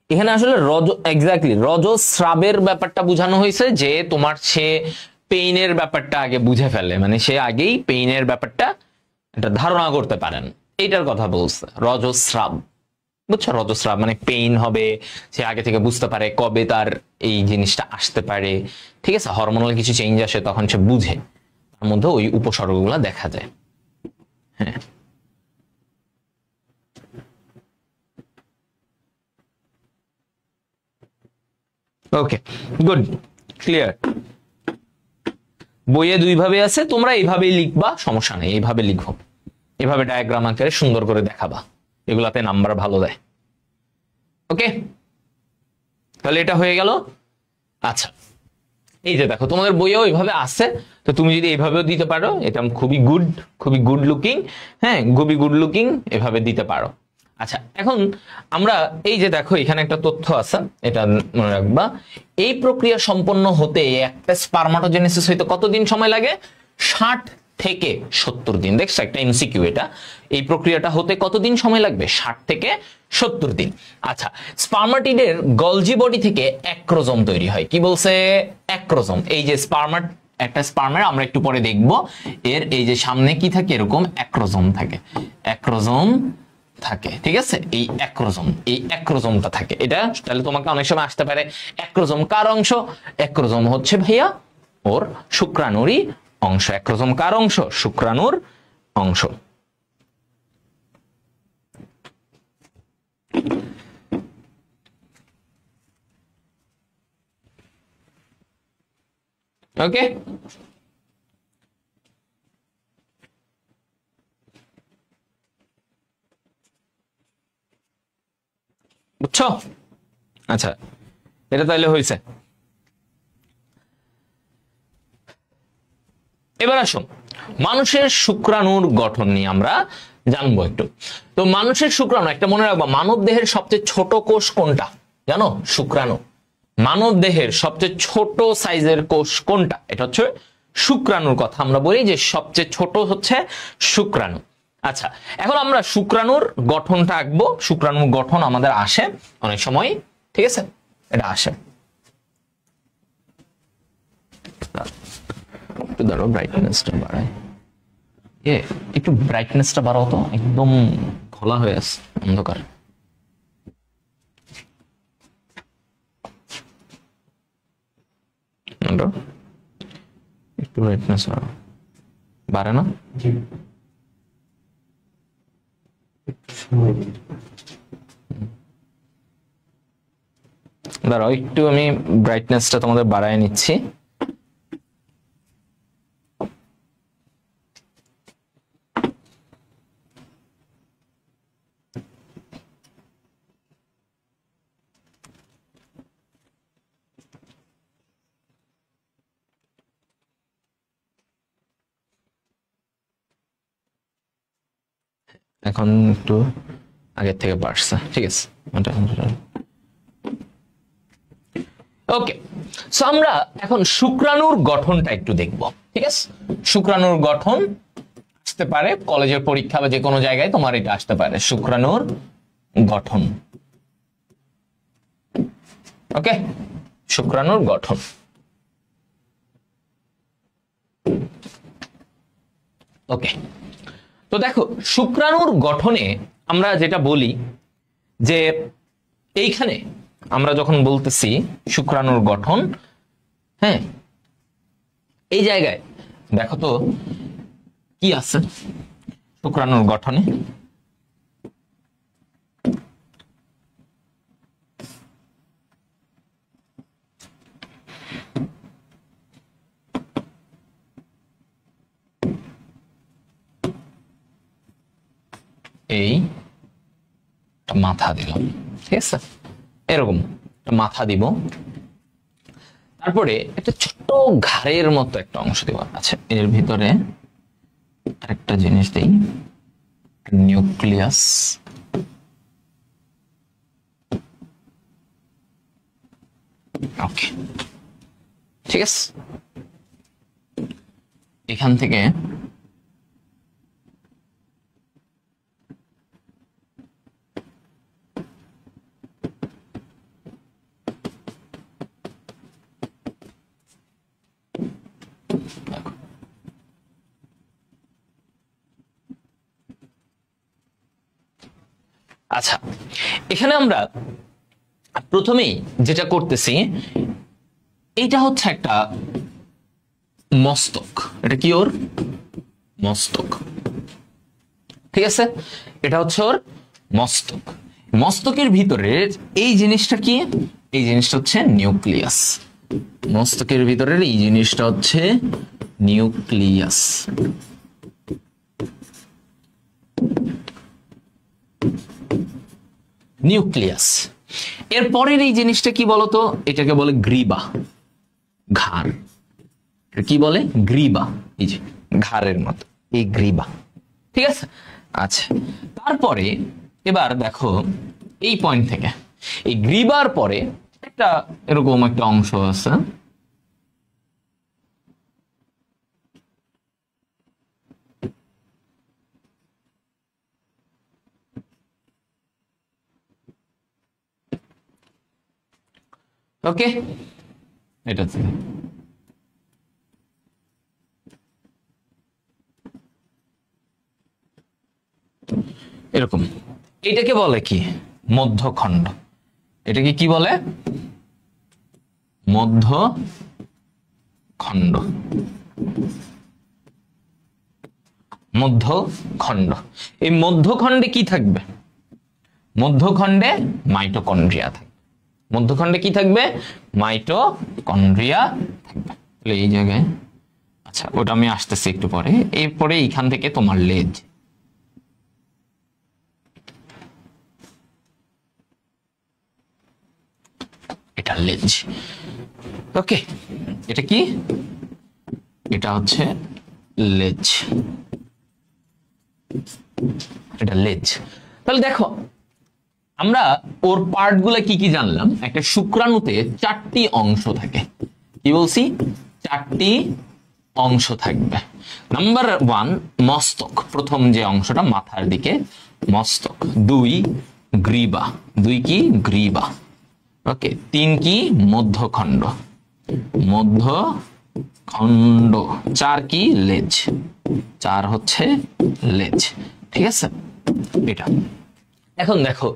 এখানে আসলে এক্স্যাক্টলি রজস্রাবের ব্যাপারটা বোঝানো হয়েছে যে তোমার সে পেইনের ব্যাপারটা আগে বুঝে ফেলে, মানে সে আগেই পেইনের ব্যাপারটা এটা ধারণা করতে পারেন, এইটার কথা বলছে রজস্রাব। বুঝছো? রজস্রাব মানে পেইন হবে, সে আগে থেকে বুঝতে পারে কবে তার এই জিনিসটা আসতে পারে। ঠিক আছে, হরমোনাল কিছু চেঞ্জ আসে তখন সে বুঝে, তার মধ্যে ওই উপসর্গগুলো দেখা যায়। হ্যাঁ, ওকে, গুড, ক্লিয়ার। বইয়ে 2 ভাবে আছে, তোমরা এইভাবেই লিখবা, সমস্যা নেই, এইভাবে লিখো, এভাবে ডায়াগ্রাম আকারে সুন্দর করে দেখাবা, এগুলাতে নাম্বার ভালো দেয়। ওকে, তাহলে এটা হয়ে গেল। আচ্ছা, এই যে দেখো তোমাদের বইয়েও এইভাবে আছে, তো তুমি যদি এইভাবেও দিতে পারো এটা খুবই গুড লুকিং। হ্যাঁ, খুবই গুড লুকিং, এভাবে দিতে পারো। আচ্ছা, এখন আমরা এই যে দেখো এখানে একটা তথ্য আছে, এটা মনে রাখবা। এই প্রক্রিয়া সম্পন্ন হতে একটা স্পার্মাটোজেনেসিস হইতে কতদিন সময় লাগে? 60 থেকে 70 দিন। দেখছো, একটা এমসিকিউ এটা। এই প্রক্রিয়াটা হতে কতদিন সময় লাগবে? 60 থেকে 70 দিন। আচ্ছা, স্পার্মাটিডের গলজি বডি থেকে অ্যাক্রোজোম তৈরি হয়। কি বলছে? অ্যাক্রোজোম। এই যে একটা স্পার্মের আমরা একটু পরে দেখব এর এই যে সামনে কি থাকে এরকম অ্যাক্রোজোম থাকে, অ্যাক্রোজোম থাকে, ঠিক আছে? এই অ্যাক্রোজোমটা থাকে। এটা তাহলে তোমাকে অনেক সময় আসতে পারে অ্যাক্রোজোম কার অংশ? অ্যাক্রোজোম হচ্ছে ভাইয়া ওর শুক্রাণুরই অংশ। অ্যাক্রোজোম কার অংশ? শুক্রাণুর অংশ। ওকে, বুঝছো? আচ্ছা, এটা তাহলে হয়েছে। এবার আসুন মানুষের শুক্রাণুর গঠন নিয়ে আমরা জানবো একটু। তো মানুষের শুক্রাণু একটা মনে রাখবা, মানব দেহের সবচেয়ে ছোট কোষ কোনটা জানো? শুক্রাণু। মানব দেহের সবচেয়ে ছোট সাইজের কোষ কোনটা? এটা হচ্ছে শুক্রাণুর কথা আমরা বলি যে সবচেয়ে ছোট হচ্ছে শুক্রাণু। আচ্ছা, এখন আমরা শুক্রাণুর গঠনটা আঁকবো। শুক্রাণুর গঠন আমাদের আসে অনেক সময়, ঠিক আছে? এটা আসে, একটু দাঁড়াও ব্রাইটনেসটা বাড়াই। একটু ব্রাইটনেসটা বাড়াও তো, একদম খোলা হয়ে আছে অন্ধকার। একটু ব্রাইটনেস বাড়ে না? দাঁড়াও একটু আমি ব্রাইটনেসটা তোমাদের বাড়ায় নিচ্ছি। এখন একটু আগের থেকে বাড়ছে, ঠিক আছে? ওকে, সো আমরা এখন শুক্রাণুর গঠনটা একটু দেখব, ঠিক আছে? শুক্রাণুর গঠন আসতে পারে কলেজের পরীক্ষা বা যে কোনো জায়গায় তোমার এটা আসতে পারে, শুক্রাণুর গঠন। ওকে, শুক্রাণুর গঠন। ওকে, তো দেখো শুক্রাণুর গঠনে আমরা যেটা বলি যে এইখানে আমরা যখন বলতেছি শুক্রাণুর গঠন, হ্যাঁ, এই জায়গায় দেখো তো কি আছে শুক্রাণুর গঠনে। এই মাথা দিলাম, ঠিক আছে? এরকম মাথা দিব, তারপরে একটা ছোট্ট ঘাড়ের মতো একটা অংশ দিব। আচ্ছা, এর ভিতরে আরেকটা জিনিস দেই, নিউক্লিয়াস। ওকে, ঠিক আছে? এখান থেকে আচ্ছা, এখানে আমরা প্রথমেই যেটা করতেছি এইটা হচ্ছে একটা মস্তক। এটা কি? ওর মস্তক, ঠিক আছে? এটা হচ্ছে ওর মস্তক। মস্তকের ভিতরে এই জিনিসটা কি? এই জিনিসটা হচ্ছে নিউক্লিয়াস। মস্তকের ভিতরের এই জিনিসটা হচ্ছে নিউক্লিয়াস। নিউক্লিয়াস। এর পরের এই জিনিসটা কি বলতো? এটাকে বলে গ্রীবা, ঘাড়। কি বলে? গ্রীবা। এই যে ঘাড়ের মতো, এই গ্রীবা, ঠিক আছে? আচ্ছা, তারপরে এবার দেখো এই পয়েন্ট থেকে এই গ্রীবার পরে একটা এরকম একটা অংশ আছে, ওকে? এটা এরকম। এটাকে বলে কি? মধ্যখণ্ড। এটাকে কি বলে? মধ্যখণ্ড। মধ্যখণ্ড। এই মধ্যখণ্ডে কি থাকবে? মধ্যখণ্ডে মাইটোকন্ড্রিয়া থাকবে। মধ্যখণ্ডে কি থাকবে? মাইটোকন্ড্রিয়া থাকবে। তাহলে এই জায়গায়, আচ্ছা ওটা আমি আসতেছি একটু পরে। এরপরে এইখান থেকে তোমার লেজ, এটা লেজ। ওকে, এটা কি? এটা হচ্ছে লেজ, এটা লেজ। তাহলে দেখো আমরা ওর পার্ট গুলা কি কি জানলাম। একটা শুক্রাণুতে 4টি অংশ থাকে। কি বলছি? 4টি অংশ থাকবে। নাম্বার 1 মস্তক, প্রথম যে অংশটা মাথার দিকে মস্তক। 2 গ্রীবা, 2 কি? গ্রীবা। ওকে, 3 কি? মধ্যখণ্ড, মধ্যখণ্ড। 4 কি? লেজ, 4 হচ্ছে লেজ। ঠিক আছে, এটা। এখন দেখো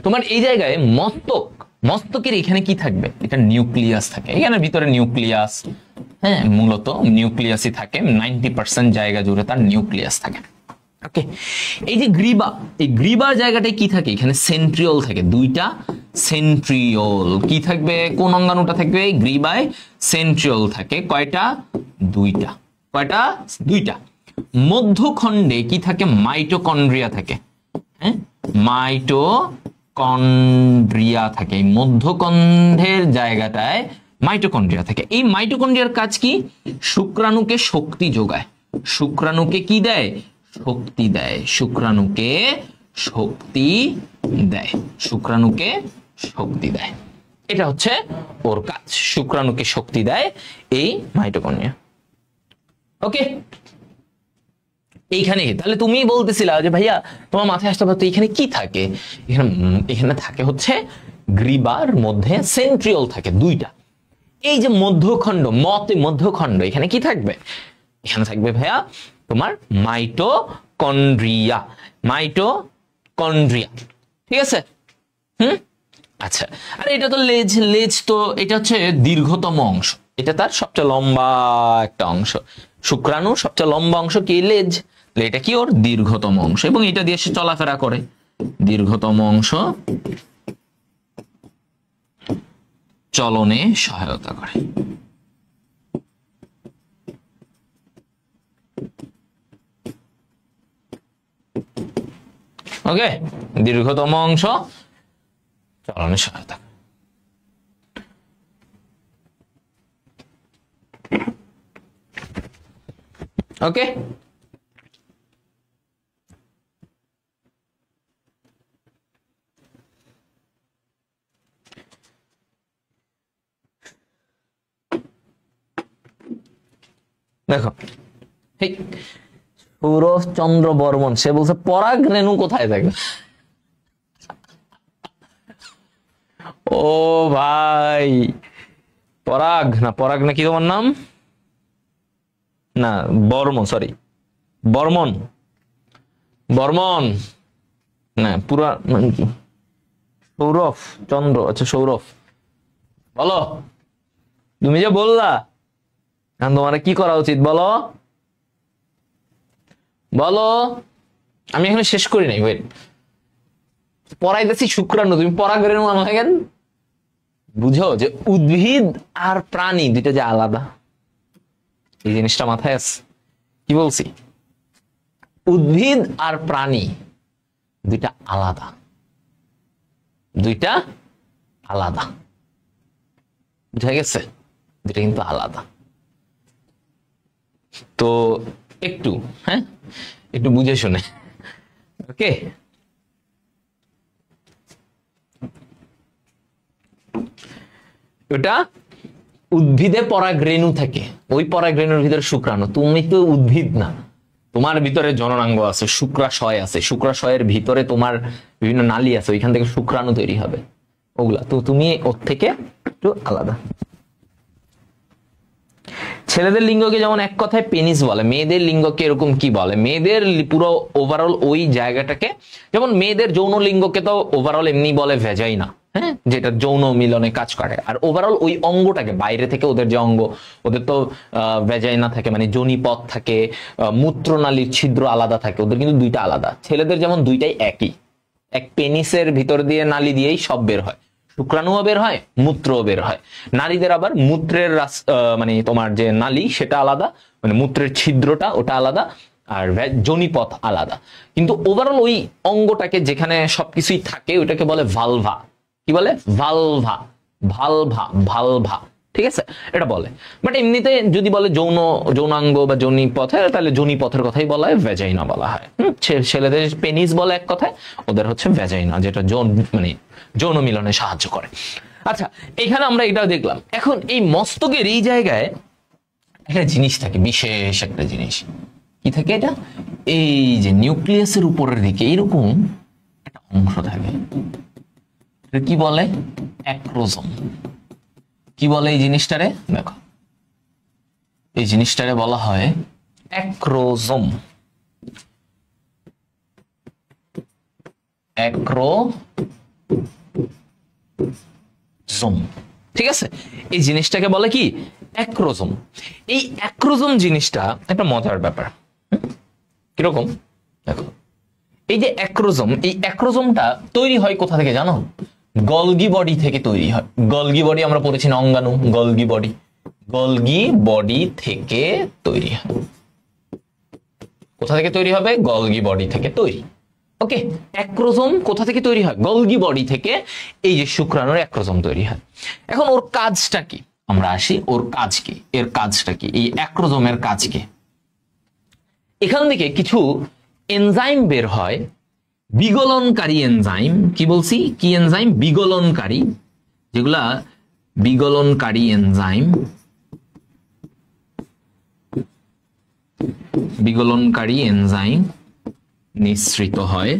তোমার এই জায়গায় মস্তক, মস্তকের এখানে কি থাকবে? এটা নিউক্লিয়াস থাকে। এখানে ভিতরে নিউক্লিয়াস, হ্যাঁ মূলত নিউক্লিয়াসই থাকে। 90% জায়গা জুড়ে তার নিউক্লিয়াস থাকে। ওকে, এই যে গ্রীবা, এই গ্রীবার জায়গাটায় কি থাকে? এখানে সেন্ট্রিওল থাকে, 2টা সেন্ট্রিওল। কি থাকবে? কোন অঙ্গাণুটা থাকবে? গ্রীবায় সেন্ট্রিওল থাকে। কয়টা? 2টা। কয়টা? 2টা। মধ্যখণ্ডে কি থাকে? মাইটোকন্ড্রিয়া থাকে। হ্যাঁ, মাইটোকন্ড্রিয়া থাকে। এই মধ্যকন্ডের জায়গাটায় মাইটোকন্ড্রিয়া থাকে। এই মাইটোকন্ড্রিয়ার কাজ কি? শুক্রাণুকে শক্তি যোগায়। শুক্রাণুকে কি দেয়? শক্তি দেয়। শুক্রাণুকে শক্তি দেয়। শুক্রাণুকে শক্তি দেয়। এটা হচ্ছে ওর কাজ, শুক্রাণুকে শক্তি দেয় এই মাইটোকন্ড্রিয়া। ওকে, এইখানে তাহলে তুমি বলতেছিলা যে ভাইয়া তোমার মাথায় আসতে পারতো এখানে কি থাকে? এখানে থাকে হচ্ছে গ্রীবার মধ্যে সেন্ট্রিওল থাকে 2টা। এই যে মধ্যখণ্ড, মধ্যখণ্ড, এখানে কি থাকবে? এখানে থাকবে ভাইয়া তোমার মাইটোকন্ড্রিয়া। মাইটোকন্ড্রিয়া, ঠিক আছে? আচ্ছা, আর এটা তো লেজ। লেজ তো এটা হচ্ছে দীর্ঘতম অংশ, এটা তার সবচেয়ে লম্বা একটা অংশ। শুক্রাণু সবচেয়ে লম্বা অংশ কি? লেজ। এটা কি? ওর দীর্ঘতম অংশ, এবং এটা দিয়ে সে চলাফেরা করে। দীর্ঘতম অংশ চলনে সহায়তা করে। ওকে, দীর্ঘতম অংশ চলনে সহায়তা করে। ওকে, দেখো সৌরভচন্দ্র বর্মন সে বলছে পরাগ রেণু কোথায় থাকে? ও ভাই, পরাগ না, পরাগ না কি তোমার নাম? না বর্মন, সরি বর্মন, বর্মন না, পুরা নাম কি? সৌরভ চন্দ্র। আচ্ছা সৌরভ, বলো তুমি যে বললা তোমার কি করা উচিত বলো, বলো। আমি এখানে শেষ করি নাই, ওয়েট। পড়াইতেছি শুক্রাণু, তুমি পরাগ রেণু আনলে কেন? বুঝো যে উদ্ভিদ আর প্রাণী দুইটা যে আলাদা, এই জিনিসটা মাথায় আছে। কি বলছি? উদ্ভিদ আর প্রাণী দুইটা আলাদা, দুইটা আলাদা। বুঝা গেছে? দুইটা কিন্তু আলাদা। তো একটু, হ্যাঁ একটু বুঝে শুনে। ওকে, ওটা উদ্ভিদে পরাগরেণু থাকে, ওই পরাগরেণুর ভিতরে শুক্রাণু। তুমি তো উদ্ভিদ না, তোমার ভিতরে জননাঙ্গ আছে, শুক্রাশয় আছে, শুক্রাশয়ের ভিতরে তোমার বিভিন্ন নালী আছে, ওইখান থেকে শুক্রাণু তৈরি হবে, ওগুলা। তো তুমি ওর থেকে একটু আলাদা। ছেলেদের লিঙ্গকে যেমন এক কথায় পেনিস বলে, মেয়েদের লিঙ্গকে এরকম কি বলে? মেয়েদের পুরো ওভারঅল ওই জায়গাটাকে, যেমন মেয়েদের যৌন লিঙ্গকে তো ওভারঅল এমনি বলে ভ্যাজাইনা, হ্যাঁ, যেটা যৌন মিলনে কাজ করে। আর ওভারঅল ওই অঙ্গটাকে বাইরে থেকে ওদের যে অঙ্গ, ওদের তো ভ্যাজাইনা থাকে মানে যোনিপথ থাকে, মূত্রনালীর ছিদ্র আলাদা থাকে, ওদের কিন্তু দুইটা আলাদা। ছেলেদের যেমন দুইটাই একই, এক পেনিসের ভিতর দিয়ে নালী দিয়েই সব বের হয়, শুক্রাণুও বের হয়, মূত্রও বের হয়। নারীদের আবার মূত্রের মানে তোমার যে নালী সেটা আলাদা, মানে মূত্রের ছিদ্রটা ওটা আলাদা, আর যোনিপথ আলাদা। কিন্তু ওভারঅল ওই অঙ্গটাকে যেখানে সবকিছুই থাকে ওটাকে বলে ভালভা। কি বলে? ভালভা, ভালভা, ভালভা, ঠিক আছে, এটা বলে। বাট এমনিতে যদি বলে যৌনাঙ্গ বা যোনিপথে, তাহলে যোনিপথের কথাই বলা হয়, ভ্যাজাইনা বলা হয়। ছেলেদের পেনিস বলে এক কথায়, ওদের হচ্ছে ভ্যাজাইনা, যেটা মানে যৌন মিলনে সাহায্য করে। আচ্ছা, এখানে আমরা এটাও দেখলাম। এখন এই মস্তকের এই জায়গায় একটা জিনিস থাকে, বিশেষ একটা জিনিস। কি থাকে এটা? এই যে নিউক্লিয়াসের উপরের দিকে এরকম একটা অংশ থাকে, কি বলে? অ্যাক্রোজোম। কি বলে এই জিনিসটারে? দেখো, এই জিনিসটারে বলা হয় অ্যাক্রোজোম। অ্যাক্রোজোম, ঠিক আছে, এই জিনিসটাকে বলে কি? অ্যাক্রোজোম। এই অ্যাক্রোজোম জিনিসটা একটা মজার ব্যাপার। কিরকম? দেখো, এই যে অ্যাক্রোজোম, এই অ্যাক্রোজোমটা তৈরি হয় কোথা থেকে জানো? গলগি বডি থেকে তৈরি হয়। গলগি বডি আমরা পড়েছি না, অঙ্গাণু, গলগি বডি। গলগি বডি থেকে তৈরি হয়। কোথা থেকে তৈরি হবে? গলগি বডি থেকে তৈরি। ওকে, অ্যাক্রোজোম কোথা থেকে তৈরি হয়? গলগি বডি থেকে এই যে শুক্রাণুর অ্যাক্রোজোম তৈরি হয়। এখন ওর কাজটা কি? আমরা আসি ওর কাজ কি, এর কাজটা কি, এই অ্যাক্রোজোমের কাজ কি? এখান থেকে কিছু এনজাইম বের হয়, বিগলনকারী এনজাইম। কি বলছি? কি এনজাইম? বিগলনকারী, যেগুলা বিগলনকারী এনজাইম, বিগলনকারী এনজাইম নিঃসৃত হয়।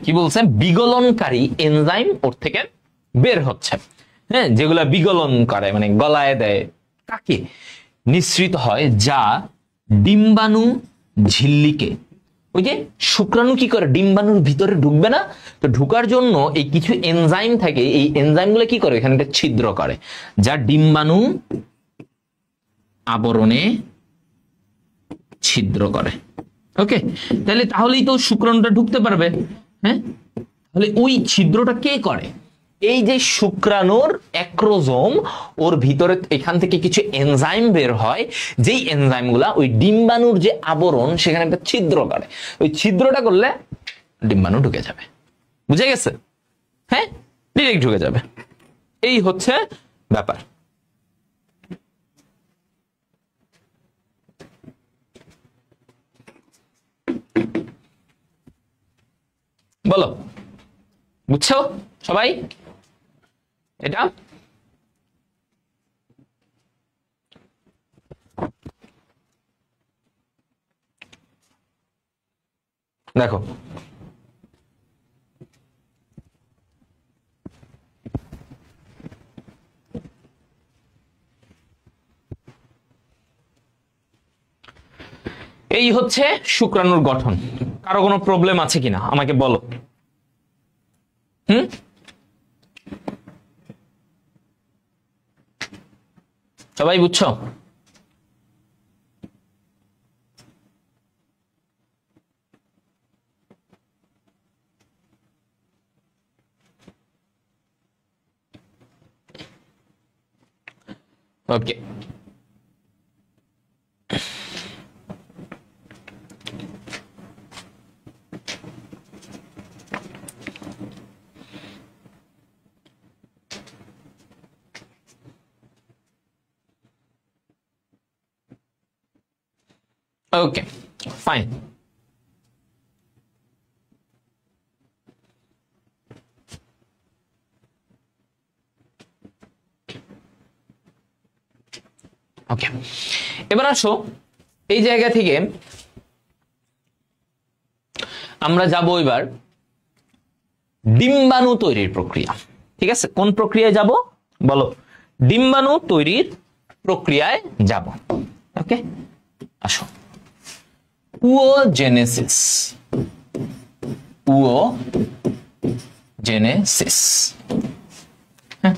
কি বলছে? বিগলনকারী এনজাইম ওর থেকে বের হচ্ছে, হ্যাঁ, যেগুলা বিগলন করে মানে গলায় দেয়। কাকে? নিঃসৃত হয়, যা ডিম্বাণু ঝিল্লিকে, ওই যে শুক্রাণু কি করে ডিম্বাণুর ভিতরে ঢুকবে না, তো ঢুকার জন্য এই কিছু এনজাইম থাকে, এই এনজাইমগুলো কি করে? এখানে একটা ছিদ্র করে, যা ডিম্বাণু আবরণে ছিদ্র করে। ওকে, তাহলেই তো শুক্রাণুটা ঢুকতে পারবে। হ্যাঁ, তাহলে ওই ছিদ্রটা কে করে? এই যে শুক্রাণুর অ্যাক্রোজোম, ওর ভিতরে এখান থেকে কিছু এনজাইম বের হয়, যেই এনজাইমগুলা ওই ডিম্বাণুর যে আবরণ সেখানে একটা ছিদ্র করে। ওই ছিদ্রটা করলে ডিম্বাণু ঢুকে যাবে। বুঝে গেছে? হ্যাঁ, ডিরেক্ট ঢুকে যাবে। এই হচ্ছে ব্যাপার। বলো, বুঝছো সবাই এটা? দেখো, এই হচ্ছে শুক্রাণুর গঠন। কারো কোনো প্রবলেম আছে কিনা আমাকে বলো। সবাই বুঝছো? ওকে, ওকে, ফাইন। ওকে, এবার আসো এই জায়গা থেকে আমরা যাব এবার ডিম্বাণু তৈরির প্রক্রিয়া। ঠিক আছে, কোন প্রক্রিয়ায় যাব বলো? ডিম্বাণু তৈরির প্রক্রিয়ায় যাব। ওকে, আসো। oogenesis, oogenesis, হ্যাঁ,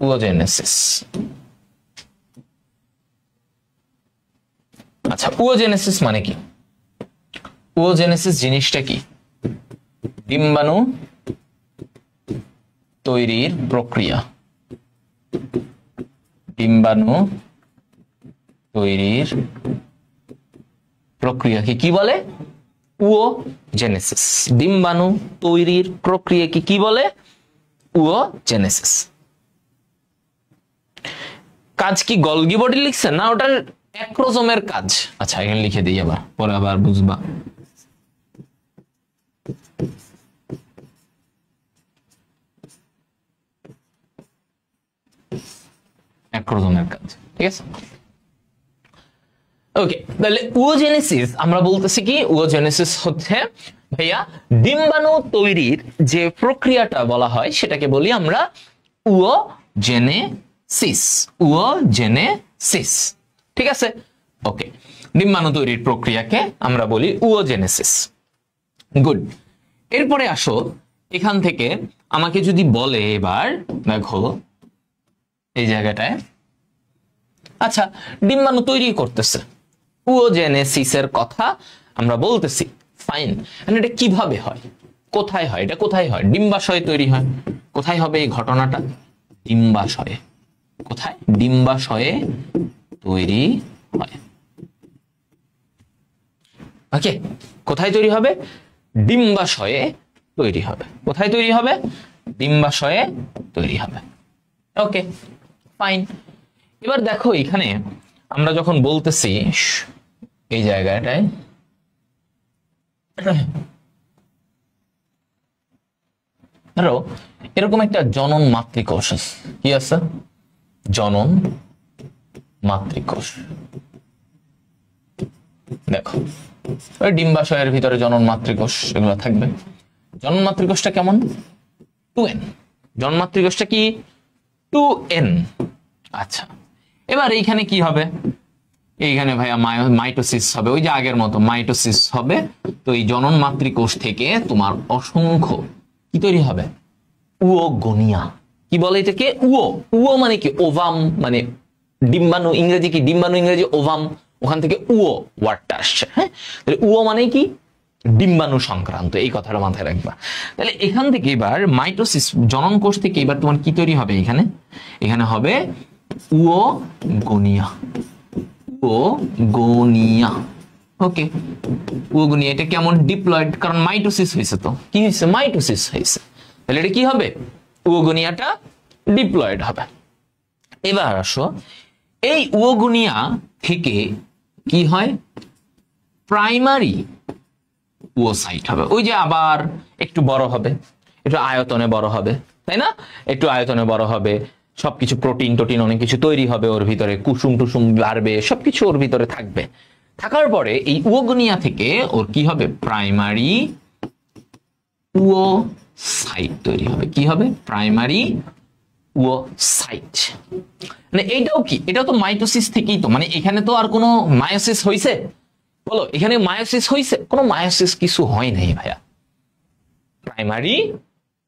oogenesis। আচ্ছা, oogenesis মানে কি? oogenesis জিনিসটা কি? ডিম্বাণু তৈরির প্রক্রিয়া। ডিম্বাণু তৈরির প্রক্রিয়াকে কি বলে? oogenesis। ডিম্বাণু তৈরির প্রক্রিয়াকে কি বলে? oogenesis। কাজ কি গলগি বডি লিখছেন না ওটার অ্যাক্রোজোমের কাজ? আচ্ছা, এখানে লিখে দিই, আবার পরে আবার বুঝবা। অ্যাক্রোজোমের কাজ, ঠিক আছে। ওকে, তাহলে oogenesis আমরা বলতেছি কি? oogenesis হচ্ছে ভাইয়া ডিম্বাণু তৈরির যে প্রক্রিয়াটা বলা হয় সেটাকে বলি আমরা oogenesis। oogenesis, ঠিক আছে। ওকে, ডিম্বাণু তৈরির প্রক্রিয়াকে আমরা বলি oogenesis। গুড। এরপরে আসো, এখান থেকে আমাকে যদি বলে, এবার দেখো এই জায়গাটায়, আচ্ছা ডিম্বাণু তৈরি করতেছে, oogenesis এর কথা আমরা বলতেছি, ফাইন। এটা কিভাবে হয়, কোথায় হয়? এটা কোথায় হয়? ডিম্বাশয়ে তৈরি হয়। কোথায় হবে এই ঘটনাটা? ডিম্বাশয়ে। কোথায়? ডিম্বাশয়ে তৈরি হয়। ওকে, কোথায় তৈরি হবে? ডিম্বাশয়ে তৈরি হবে। কোথায় তৈরি হবে? ডিম্বাশয়ে তৈরি হবে। ওকে, ফাইন। এবার দেখো এখানে আমরা যখন বলতেছি এই জায়গাটায়, ধরো এরকম একটা জনন মাতৃকোষ আছে। কি আছে? জনন মাতৃকোষ। দেখো ওই ডিম্বাশয়ের ভিতরে জনন মাতৃকোষ এগুলো থাকবে। জনন মাতৃকোষটা কেমন? 2n। জনন মাতৃকোষটা কি? 2n। আচ্ছা, এবার এইখানে কি হবে? এইখানে ভাইয়া মাইটোসিস হবে, ওই যে আগের মতো মাইটোসিস হবে। তো এই জনন মাতৃকোষ থেকে তোমার অসংখ্য কি তৈরি হবে? oogonia। কি বলে এটাকে? উও মানে কি? ওভাম, মানে ডিম্বাণু। ইংরেজি কি? ডিম্বাণু ইংরেজি ওভাম, ওখান থেকে ওয়ার্ডটা আসছে। হ্যাঁ, তাহলে মানে কি? ডিম্বাণু সংক্রান্ত, এই কথাটা মাথায় রাখবা। তাহলে এখান থেকে এবার মাইটোসিস, জনন কোষ থেকে এবার তোমার কি তৈরি হবে? এখানে হবে oogonia। oogonia। ওকে, oogonia এটা কেমন? ডিপ্লয়েড, কারণ মাইটোসিস হয়েছে। তো কি হয়েছে? মাইটোসিস হয়েছে। তাহলে এটা কি হবে? oogonia-টা ডিপ্লয়েড হবে। এবার আসো, এই oogonia থেকে কি হয়? প্রাইমারি oocyte হবে। ওই যে আবার একটু বড় হবে, একটু আয়তনে বড় হবে, তাই না? একটু আয়তনে বড় হবে, সবকিছু প্রোটিন টোটিন অনেক কিছু তৈরি হবে ওর ভিতরে, কুসুম টুসুম বাড়বে, সবকিছু ওর ভিতরে থাকবে। থাকার পরে এই oogonia থেকে ওর কি হবে? প্রাইমারি oocyte তৈরি হবে। কি হবে? Primary oocyte। মানে এইটাও কি? এটাও তো মাইটোসিস থেকেই তো, মানে এখানে তো আর কোনো মায়োসিস হইছে? বলো, এখানে মায়োসিস হইছে? কোনো মায়োসিস কিছু হয় নাই ভাইয়া। Primary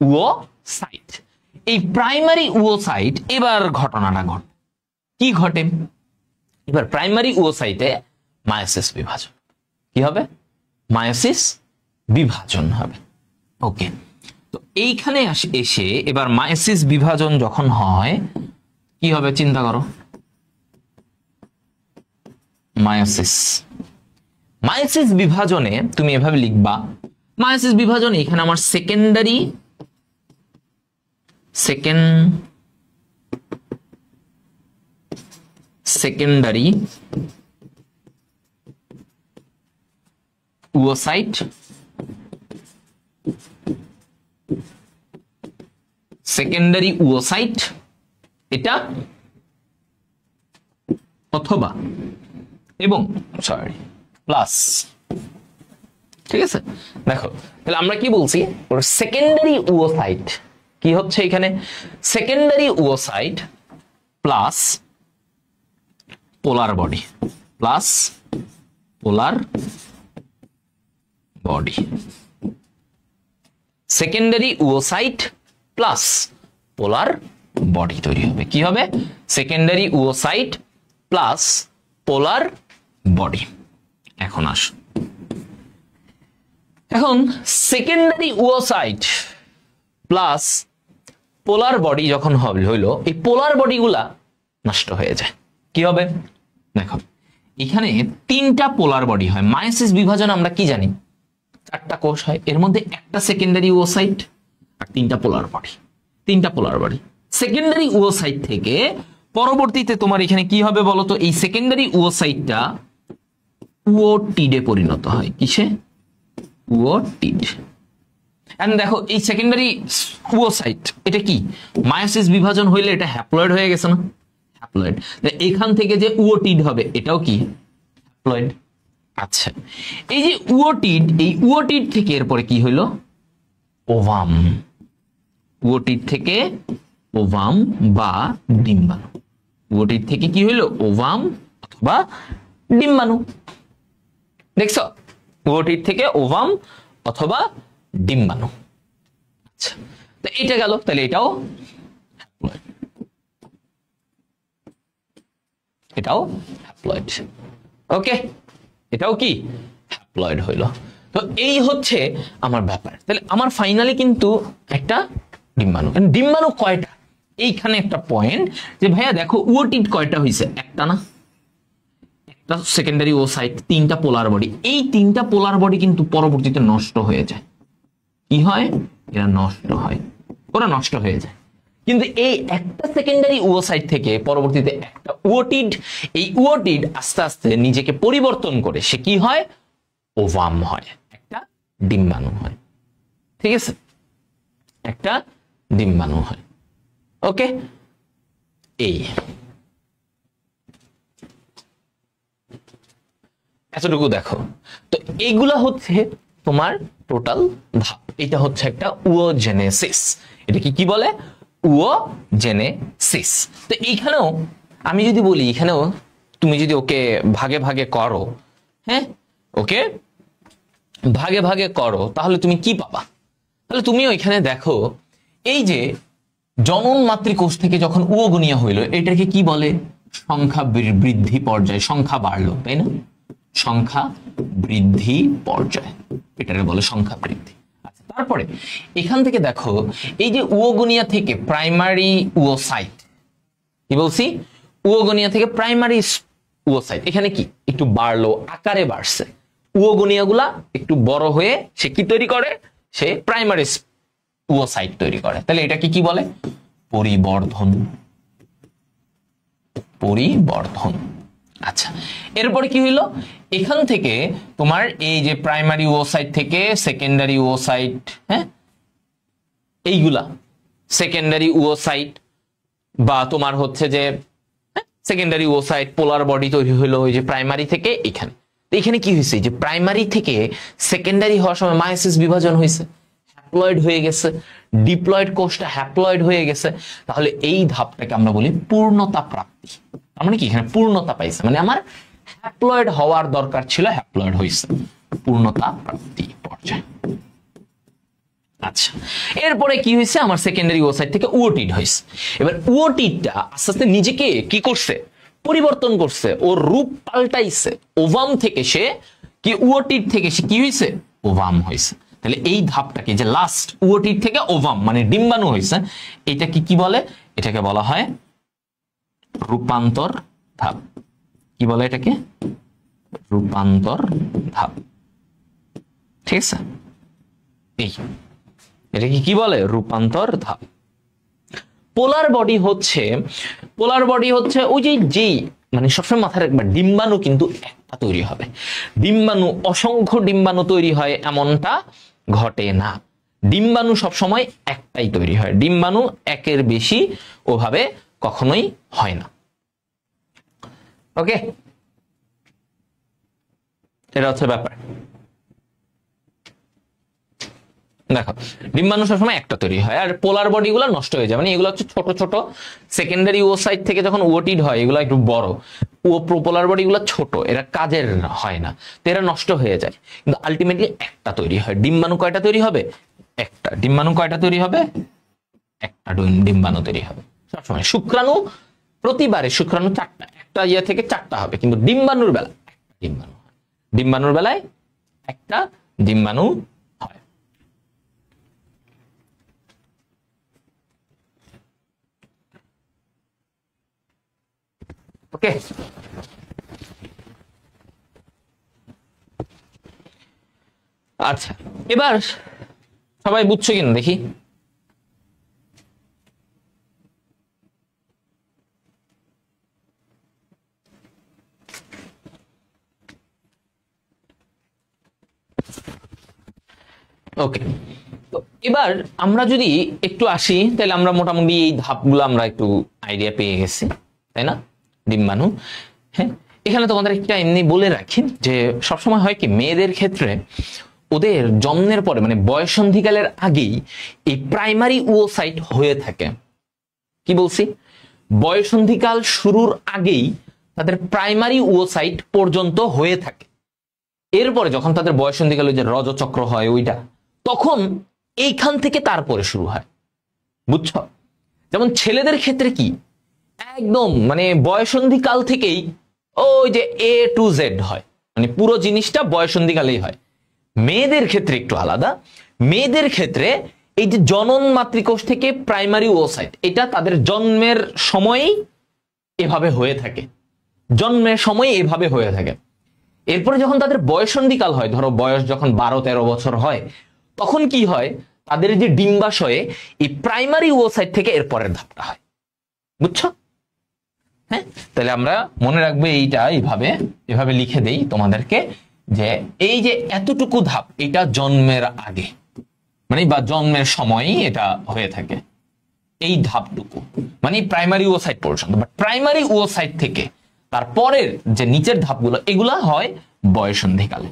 oocyte। এই প্রাইমারি oocyte এবার ঘটনাটা ঘটে। কি ঘটে? এবার প্রাইমারি oocyte এ মায়োসিস বিভাজন। কি হবে? মায়োসিস বিভাজন হবে। ওকে, তো এইখানে এসে এবার মায়োসিস বিভাজন যখন হয় কি হবে? চিন্তা করো। মায়োসিস বিভাজনে তুমি এভাবে লিখবা, মায়োসিস বিভাজনে এখানে আমার সেকেন্ডারি oocyte, সেকেন্ডারি oocyte এটা, অথবা এবং সরি প্লাস। ঠিক আছে, দেখো তাহলে আমরা কি বলছি? সেকেন্ডারি oocyte কি হচ্ছে এখানে সেকেন্ডারি ওসাইট প্লাস পোলার বডি সেকেন্ডারি ওসাইট প্লাস পোলার বডি তৈরি হবে। কি হবে সেকেন্ডারি ওসাইট প্লাস পোলার বডি। এখন সেকেন্ডারি ওসাইট প্লাস পোলার বডি যখন হইলো এই পোলার বডি গুলা নষ্ট হয়ে যায়। কি হবে দেখো এখানে 3টা পোলার বডি হয়। মায়োসিস বিভাজন আমরা কি জানি 4টা কোষ হয়, এর মধ্যে একটা সেকেন্ডারি ওসাইট আর 3টা পোলার বডি। সেকেন্ডারি ওসাইট থেকে পরবর্তীতে তোমার এখানে কি হবে বলতো, এই সেকেন্ডারি ওসাইটটা ওটিডে পরিণত হয়। কিসে? ওটিড। এন্ড দেখো এই সেকেন্ডারি ওসাইট এটা কি মায়োসিস বিভাজন হইলে এটা হ্যাপ্লয়েড হয়ে গেছে না, হ্যাপ্লয়েড। এখান থেকে যে ওটিড হবে এটাও কি হ্যাপ্লয়েড। আচ্ছা এই যে ওটিড, এই ওটিড থেকে এরপরে কি হইলো ওভাম। ওটিড থেকে ওভাম বা ডিম্বাণু। ওটিড থেকে কি হইলো ওভাম অথবা ডিম্বাণু। দেখছো ওটিড থেকে ওভাম অথবা ডিম্বাণু। আচ্ছা তো এটা গেল, তাহলে এটাও হ্যাপ্লয়েড, এটাও হ্যাপ্লয়েড। ওকে এটাও কি হ্যাপ্লয়েড হইল। তো এই হচ্ছে আমার ব্যাপার। তাহলে আমার ফাইনালি কিন্তু একটা ডিম্বাণু। ডিম্বাণু কয়টা? এইখানে একটা পয়েন্ট যে ভাইয়া দেখো ওটিড কয়টা হইছে? একটা না, একটা সেকেন্ডারি ওসাইট, 3টা পোলার বডি। এই 3টা পোলার বডি কিন্তু পরবর্তীতে নষ্ট হয়ে যায়। কি হয়? এরা নষ্ট হয়, ওরা নষ্ট হয়ে যায়। কিন্তু এই একটা সেকেন্ডারি ওসাইট থেকে পরবর্তীতে একটা ওটিড, এই ওটিড আস্তে আস্তে নিজেকে পরিবর্তন করে সে কি হয়? ওভাম হয়, একটা ডিম্বাণু হয়। ঠিক আছে, একটা ডিম্বাণু হয়। ওকে এই এতটুকু দেখো। তো এইগুলা হচ্ছে তোমার টোটাল ধাপ। এটা হচ্ছে একটা ওজেনেসিস। এটা কি বলে? ওজেনেসিস। তো এইখানেও আমি যদি বলি, এখানেও তুমি যদি ওকে ভাগে ভাগে করো, হ্যাঁ ওকে ভাগে ভাগে করো, তাহলে তুমি কি পাবা? তাহলে তুমি ওইখানে দেখো এই যে জনন মাতৃকোষ থেকে যখন ওগুনিয়া হইলো, এটাকে কি বলে? সংখ্যা বৃদ্ধি পর্যায়, সংখ্যা বাড়লো, তাই না? সংখ্যা বৃদ্ধি পর্যায়, এটাকে বলে সংখ্যা বৃদ্ধি। আচ্ছা তারপরে এখান থেকে দেখো এই যে ওগুনিয়া থেকে প্রাইমারি ওসাইট, কি বলছি? ওগুনিয়া থেকে প্রাইমারি ওসাইট এখানে কি একটু বাড়লো, আকারে বাড়ছে। ওগুনিয়া গুলা একটু বড় হয়ে সে কি তৈরি করে? সে প্রাইমারি ওসাইট তৈরি করে। তাহলে এটাকে কি বলে? পরিবর্ধন। পরিবর্ধন। আচ্ছা এরপরে কি হইলো? এখান থেকে তোমার এই যে প্রাইমারি ওসাইট থেকে সেকেন্ডারি ওসাইট, হ্যাঁ এইগুলা সেকেন্ডারি ওসাইট বা তোমার হচ্ছে যে সেকেন্ডারি ওসাইট পোলার বডি তৈরি হইলো ওই যে প্রাইমারি থেকে এখানে। এখানে কি হয়েছে? যে প্রাইমারি থেকে সেকেন্ডারি হওয়ার সময় মায়োসিস বিভাজন হয়েছে, হ্যাপ্লয়েড হয়ে গেছে, ডিপ্লয়েড কোষটা হ্যাপ্লয়েড হয়ে গেছে। তাহলে এই ধাপটাকে আমরা বলি পূর্ণতা প্রাপ্তি। তার মানে কি এখানে পূর্ণতা পাইছে, মানে আমার হ্যাপ্লয়েড হওয়ার দরকার ছিল, হ্যাপ্লয়েড হয়েছে, পূর্ণতা প্রাপ্তি পর্যায়। আচ্ছা এরপরে কি হয়েছে? আমার সেকেন্ডারি ওসাইট থেকে ওটিড হয়েছে। এবার ওটিডটা আস্তে আস্তে নিজেকে কি করছে? পরিবর্তন করছে, ওর রূপ পাল্টাইছে। ওভাম থেকে সে কি, ওটিড থেকে সে কি হয়েছে? ওভাম হয়েছে। তাহলে এই ধাপটাকে যে লাস্ট ওটিড থেকে ওভাম মানে ডিম্বাণু হয়েছে, এটাকে কি বলে? এটাকে বলা হয় রূপান্তর ধাপ। কি বলে এটাকে? রূপান্তর ধাপ। ঠিক আছে, এই এটাকে কি বলে? রূপান্তর ধাপ। পোলার বডি হচ্ছে ওই যে মানে সবসময় মাথায় রাখবা, ডিম্বাণু কিন্তু একটা তৈরি হবে। ডিম্বাণু অসংখ্য ডিম্বাণু তৈরি হয় এমনটা ঘটে না। ডিম্বাণু সবসময় একটাই তৈরি হয়। ডিম্বাণু একের বেশি ওভাবে কখনোই হয় না। ওকে এটা হচ্ছে ব্যাপার। দেখো ডিম্বাণু সবসময় একটা তৈরি হয়, আর পোলার বডি গুলো নষ্ট হয়ে যায়, মানে এগুলো হচ্ছে ছোট ছোট, সেকেন্ডারি ওসাইট থেকে যখন ওটিড হয় এগুলো একটু বড়, ও পোলার বডি গুলো ছোট, এরা কাজের হয় না, তো এরা নষ্ট হয়ে যায়, কিন্তু আলটিমেটলি একটা তৈরি হয়। ডিম্বাণু কয়টা তৈরি হবে? একটা। ডিম্বাণু কয়টা তৈরি হবে? একটা ডিম্বাণু তৈরি হবে সবসময়। শুক্রাণু প্রতিবারে শুক্রাণু চারটা, একটা ইয়ে থেকে চারটা হবে, কিন্তু ডিম্বাণুর বেলা একটা ডিম্বাণু হয়। ডিম্বাণুর বেলায় একটা ডিম্বাণু হয়। ওকে, আচ্ছা এবার সবাই বুঝছো কিনা দেখি। ওকে, তো এবার আমরা যদি একটু আসি, তাহলে আমরা মোটামুটি এই ধাপগুলো আমরা একটু আইডিয়া পেয়ে গেছি, তাই না? ডিম্বাণু, হ্যাঁ। এখানে তোমাদের একটা এমনি বলে রাখি যে সবসময় হয় কি মেয়েদের ক্ষেত্রে ওদের জন্মের পরে মানে বয়সন্ধিকালের আগেই এই প্রাইমারি ওসাইট হয়ে থাকে। কি বলছি? বয়সন্ধিকাল শুরুর আগেই তাদের প্রাইমারি ওসাইট পর্যন্ত হয়ে থাকে। এরপরে যখন তাদের বয়সন্ধিকালে যে রজচক্র হয় ওইটা, তখন এইখান থেকে তারপরে শুরু হয়, বুঝছো? যেমন ছেলেদের ক্ষেত্রে কি একদম মানে বয়সন্ধিকাল থেকেই ওই যে এ টু জেড হয়, মানে পুরো জিনিসটা বয়সন্ধিকালেই হয়। মেয়েদের ক্ষেত্রে একটু আলাদা। মেয়েদের ক্ষেত্রে এই যে জনন মাতৃকোষ থেকে প্রাইমারি ওসাইট, এটা তাদের জন্মের সময়ই এভাবে হয়ে থাকে, জন্মের সময় এভাবে হয়ে থাকে। এরপরে যখন তাদের বয়সন্ধিকাল হয়, ধরো বয়স যখন 12-13 বছর হয়, তখন কি হয়, তাদের যে ডিম্বাশয়ে এই প্রাইমারি ওসাইট থেকে এর পরের ধাপটা হয়, বুঝছো? হ্যাঁ, তাহলে আমরা মনে রাখবো এইটা এইভাবে, এভাবে লিখে দেই তোমাদেরকে যে এই যে এতটুকু ধাপ এটা জন্মের আগে, মানে বা জন্মের সময়ই এটা হয়ে থাকে, এই ধাপটুকু মানে প্রাইমারি ওসাইট পর্যন্ত। বাট প্রাইমারি ওসাইট থেকে তারপরের যে নিচের ধাপগুলো এগুলা হয় বয়সন্ধিকালে।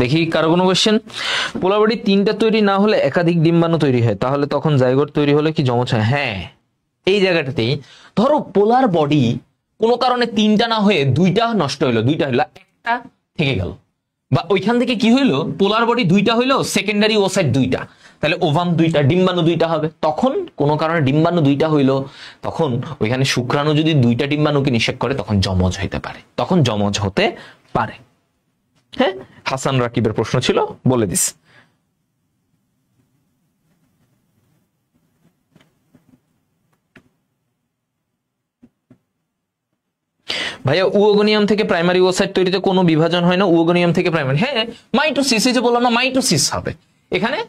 দেখি কারো কোনো কোয়েশ্চেন? পোলার বডি তিনটা তৈরি না হলে একাধিক ডিম্বাণু তৈরি হয়, তাহলে তখন জাইগোট তৈরি হলে কি যমজ হয়? হ্যাঁ, এই জায়গাটাতেই ধরো পোলার বডি কোনো কারণে তিনটা না হয়ে দুইটা নষ্ট হইলো, দুইটা হইলো, একটা থেকে গেল, বা ওইখান থেকে কি হইলো, পোলার বডি দুইটা হইলো, সেকেন্ডারি ওসাইট দুইটা, তাহলে ওভাম দুইটা, ডিম্বাণু দুইটা হবে। তখন কোনো কারণে ডিম্বাণু দুইটা হইলো, তখন ওইখানে শুক্রাণু যদি দুইটা ডিম্বাণুকে নিষেধ করে তখন যমজ হইতে পারে, তখন যমজ হতে পারে। হ্যাঁ, হাসান রাকিবের প্রশ্ন ছিল, বলে দিস। ভাইয়া উওগনিয়াম থেকে প্রাইমারি ওসাইট তৈরিতে কোনো বিভাজন হয় না? উওগনিয়াম থেকে প্রাইমারি, হ্যাঁ মাইটোসিস, এই যে বললাম না মাইটোসিস হবে এখানে।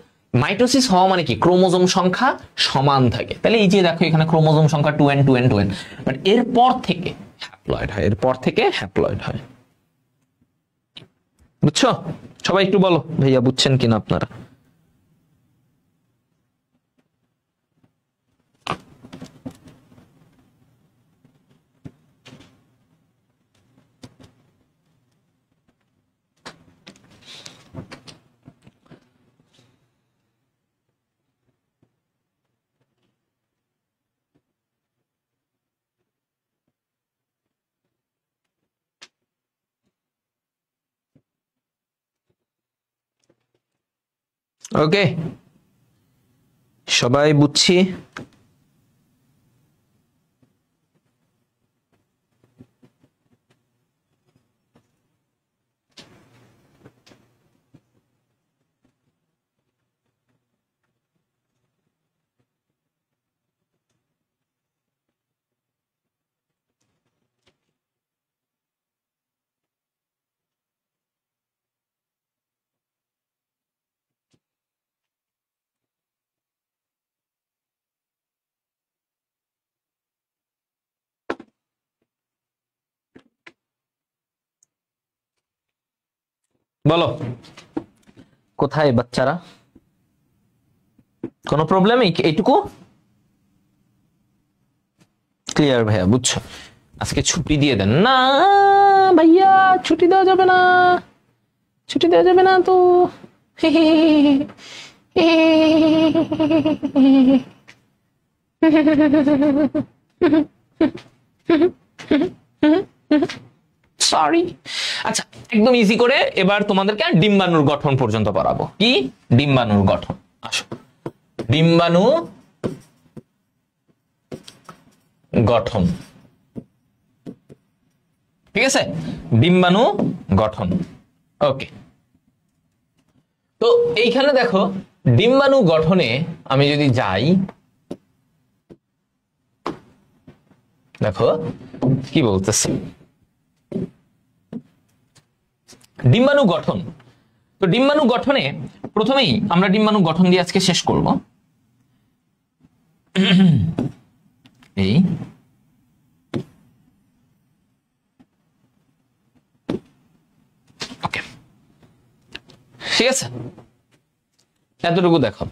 মাইটোসিস হওয়া মানে কি ক্রোমোজোম সংখ্যা সমান থাকে, তাহলে এই যে দেখো এখানে ক্রোমোজোম সংখ্যা 2n 2n 2n, বাট এরপর থেকে হ্যাপ্লয়েড হয়, এরপর থেকে হ্যাপ্লয়েড হয়, বুঝছো? সবাই একটু বলো ভাইয়া বুঝছেন কিনা আপনারা। ওকে, সবাই বুঝছি। বলো কোথায় বাচ্চারা? কোনো প্রবলেম এইটুকু ক্লিয়ার ভাইয়া? বুঝছো? আজকে ছুটি দিয়ে দেন না ভাইয়া, ছুটি দেওয়া যাবে না, ছুটি দেওয়া যাবে না তো। সরি। আচ্ছা, একদম ইজি করে এবার তোমাদেরকে ডিম্বাণুর গঠন পর্যন্ত পড়াবো। কি? ডিম্বাণুর গঠন। আসো, ডিম্বাণু গঠন। ঠিক আছে, ডিম্বাণু গঠন। ওকে, তো এইখানে দেখো ডিম্বাণু গঠনে আমি যদি যাই, দেখো কি বলতেছি। ডিম্বাণু গঠন, তো ডিম্বাণু গঠনে প্রথমেই আমরা ডিম্বাণু গঠন দিয়ে আজকে শেষ করব। এই ওকে, ঠিক আছে, এতটুকু দেখো।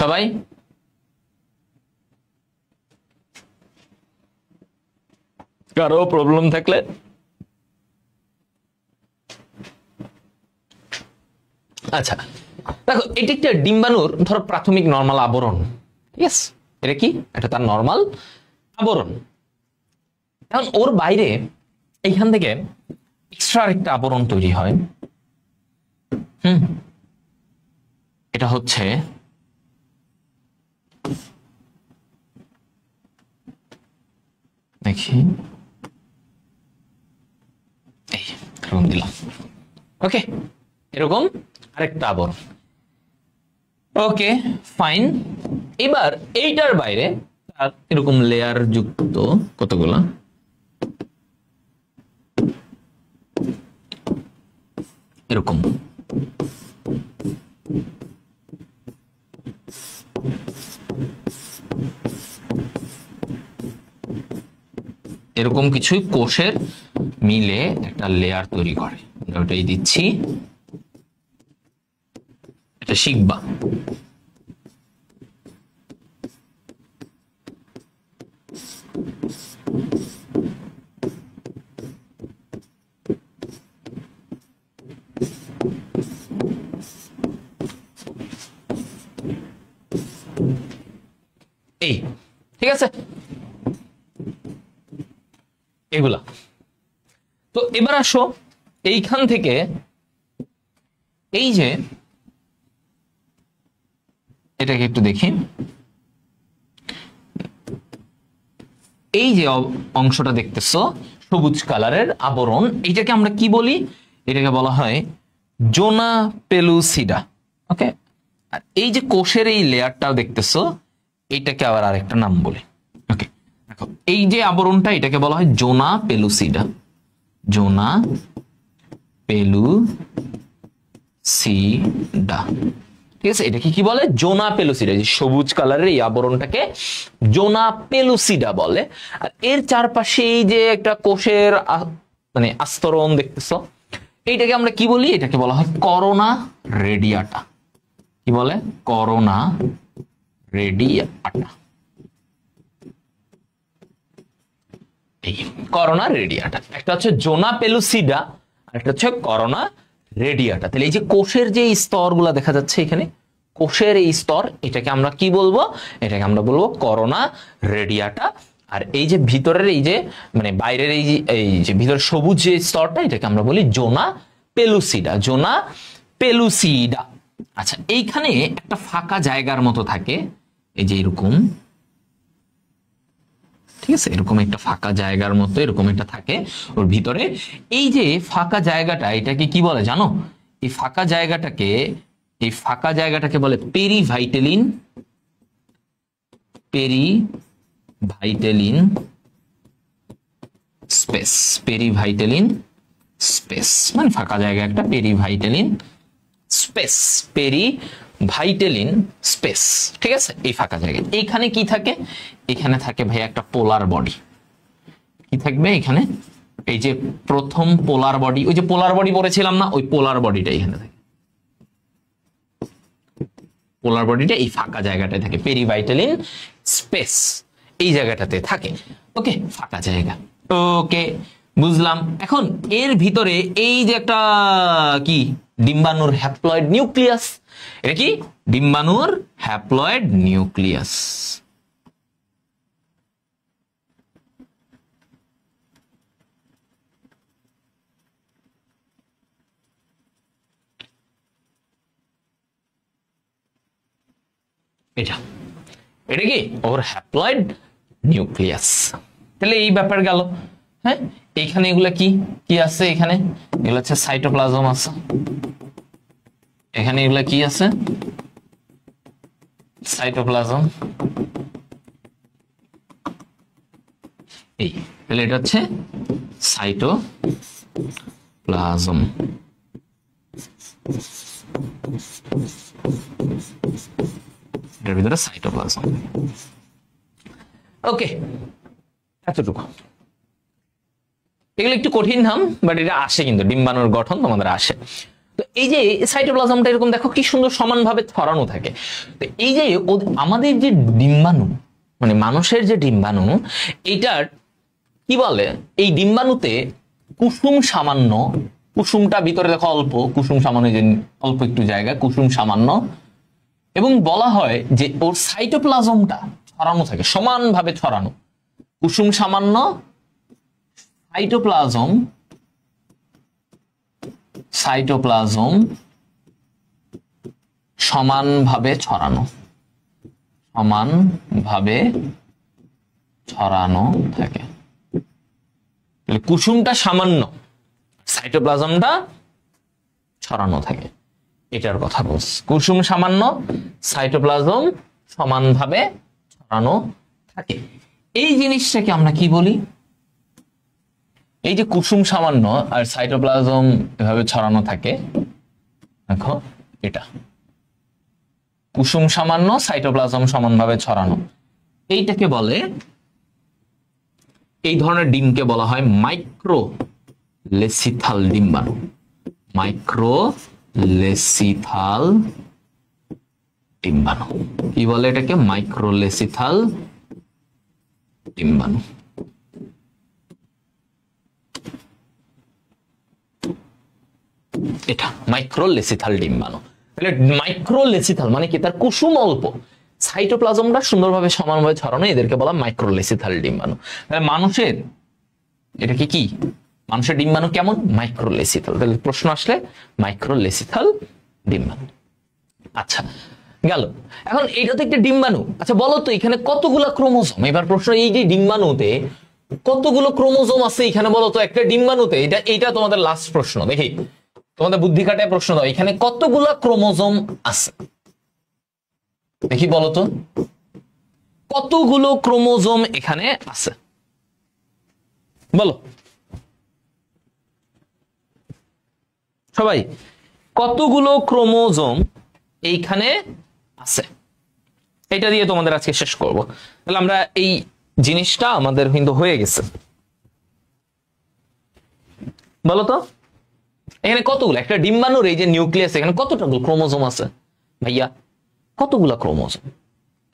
সবাই কারো প্রবলেম থাকলে আচ্ছা দেখো, এটি একটা ডিম্বাণুর ধরো প্রাথমিক নরমাল আবরণ। ঠিক আছে, এটা কি? এটা তার নরমাল আবরণ। এখন ওর বাইরে এইখান থেকে এক্সট্রা একটা আবরণ তৈরি হয়। এটা হচ্ছে দেখি এই এরকম দিলাম। ওকে, এরকম আরেকটা আবরণ। Okay fine. এবার এইটার বাইরে তার এরকম লেয়ার যুক্ত কতগুলা এরকম এরকম কিছু কোষের মিলে একটা লেয়ার তৈরি করে। ওটাই দিচ্ছি, এটা শিখবা। এই ঠিক আছে, এগুলা। তো এবার আসো এইখান থেকে এই যে এটাকে একটু দেখি, এই যে অংশটা দেখতেছো সবুজ কালারের আবরণ, এইটাকে আমরা কি বলি? এটাকে বলা হয় জোনা পেলুসিডা। ওকে, আর এই যে কোষের এই লেয়ারটাও দেখতেছো, এইটাকে আবার আরেকটা নাম বলি। ওকে, দেখো এই যে আবরণটা, এটাকে বলা হয় জোনা পেলুসিডা। জোনা পেলুসিডা, ঠিক আছে, এটাকে কি বলে? জোনা পেলুসিডা। সবুজ কালারের এই আবরণটাকে জোনা পেলুসিডা বলে। আর এর চারপাশে এই যে একটা কোষের মানে আস্তরণ দেখতেছো, এইটাকে আমরা কি বলি? এটাকে বলা হয় করোনা রেডিয়াটা। কি বলে? করোনা রেডিয়াটা। এই করোনা রেডিয়াটা, একটা হচ্ছে জোনা পেলুসিডা আর একটা হচ্ছে করোনা রেডিয়াটা। তাহলে এই যে কোষের যে স্তরগুলা দেখা যাচ্ছে এখানে, কোষের এই স্তর, এটাকে আমরা কি বলবো? এটাকে আমরা বলবো করোনা রেডিয়াটা। আর এই যে ভিতরের এই যে মানে বাইরের এই যে ভিতরের সবুজ যে স্তরটা, এটাকে আমরা বলি জোনা পেলুসিডা। জোনা পেলুসিডা। আচ্ছা, এইখানে একটা ফাঁকা জায়গার মতো থাকে, এই যে এরকম, ঠিক আছে, এরকম একটা ফাঁকা জায়গার মতো এরকম একটা থাকে ওর ভিতরে। এই যে ফাঁকা জায়গাটা, এটাকে কি বলে জানো? এই ফাঁকা জায়গাটাকে বলে পেরিভাইটেলিন। পেরিভাইটেলিন স্পেস। পেরিভাইটেলিন স্পেস মানে ফাঁকা জায়গা একটা, পেরিভাইটেলিন স্পেস। ভাইটেলিন স্পেস, ঠিক আছে, এই ফাঁকা জায়গায় এইখানে কি থাকে, এখানে থাকে ভাই একটা পোলার বডি। কি থাকবে এখানে, এই যে প্রথম পোলার বডি, ওই যে পোলার বডি পড়েছিলাম না, ওই পোলার বডিটা এখানে থাকে। পোলার বডিটা এই ফাঁকা জায়গাটায় থাকে, পেরিভাইটালিন স্পেস এই জায়গাটাতে থাকে। ওকে, ফাঁকা জায়গা। ওকে, বুঝলাম। এখন এর ভিতরে এই যে একটা কি ডিম্বাণুর হ্যাপ্লয়েড নিউক্লিয়াস, এটা কি ডিম্বাণুর হ্যাপ্লয়েড নিউক্লিয়াস। এটা এটা কি ওর হ্যাপ্লয়েড নিউক্লিয়াস। তাহলে এই ব্যাপার গেল। হ্যাঁ, এখানে এগুলা কি কি আছে, এখানে এগুলো হচ্ছে সাইটোপ্লাজম আছে, এখানে এগুলা কি আছে, সাইটোপ্লাজম। এই তাহলে এটা হচ্ছে সাইটোপ্লাজম। এটার ভিতরে সাইটোপ্লাজম। ওকে, এতটুকু। এগুলো একটু কঠিন নাম, বাট এটা আসে, কিন্তু ডিম্বাণুর গঠন তোমাদের আসে। তো এই যে সাইটোপ্লাজমটা এরকম দেখো কি সুন্দর সমানভাবে ছড়ানো থাকে। তো এই যে আমাদের যে ডিম্বাণু, মানে মানুষের যে ডিম্বাণু, এইটার কি বলে, এই ডিম্বাণুতে কুসুম সামান্য, কুসুমটা ভিতরে দেখো অল্প, কুসুম সামান্য, যে অল্প একটু জায়গা, কুসুম সামান্য, এবং বলা হয় যে ওর সাইটোপ্লাজমটা ছড়ানো থাকে, সমানভাবে ছড়ানো, কুসুম সামান্য, সাইটোপ্লাজম, সাইটোপ্লাজম সমানভাবে ছড়ানো, সমানভাবে ছড়ানো থাকে। কুসুমটা সামান্য, সাইটোপ্লাজমটা ছড়ানো থাকে, এটার কথা বলছি। কুসুম সামান্য, সাইটোপ্লাজম সমানভাবে ছড়ানো থাকে। এই জিনিসটাকে আমরা কি বলি, এই যে কুসুম সামান্য আর সাইটোপ্লাজম এভাবে ছড়ানো থাকে, দেখো এটা কুসুম সামান্য, সাইটোপ্লাজম সমানভাবে ছড়ানো, এইটাকে বলে, এই ধরনের ডিমকে বলা হয় মাইক্রোলেসিথাল ডিম্বাণু। মাইক্রোলেসিথাল ডিম্বাণু কি বলে এটাকে, মাইক্রোলেসিথাল ডিম্বাণু। এটা মাইক্রোলেসিথাল ডিম্বাণু। তাহলে মাইক্রোলেসিথাল মানে কি, তার কুসুম অল্প, সাইটোপ্লাজমটা সুন্দরভাবে সমানভাবে ছড়ানো, এদেরকে বলা মাইক্রোলেসিথাল ডিম্বাণু। তাহলে মানুষের এটা কি মানুষের ডিম্বাণু কেমন, মাইক্রোলেসিথাল। তাহলে প্রশ্ন আসলে মাইক্রোলেসিথাল ডিম্বাণু। আচ্ছা গেল। এখন এইটা তো একটা ডিম্বাণু। আচ্ছা বলো তো এখানে কতগুলো ক্রোমোজোম, এবার প্রশ্ন, এই যে ডিম্বাণুতে কতগুলো ক্রোমোজোম আছে এখানে বলো তো একটা ডিম্বাণুতে, এইটা তোমাদের লাস্ট প্রশ্ন। দেখি তোমাদের বুদ্ধি খাটায় প্রশ্ন দাও, এখানে কতগুলা ক্রোমোজোম আছে, দেখি বলো তো কতগুলো ক্রোমোজোম এখানে আছে, বলো সবাই, কতগুলো ক্রোমোজোম এইখানে আছে। এটা দিয়ে তোমাদের আজকে শেষ করব। তাহলে আমরা এই জিনিসটা আমাদের কিন্তু হয়ে গেছে, বলো তো এখানে কতগুলো, একটা ডিম্বাণুর এই যে নিউক্লিয়াস, এখানে কতটা ক্রোমোজোম আছে ভাইয়া, কতগুলা ক্রোমোজোম।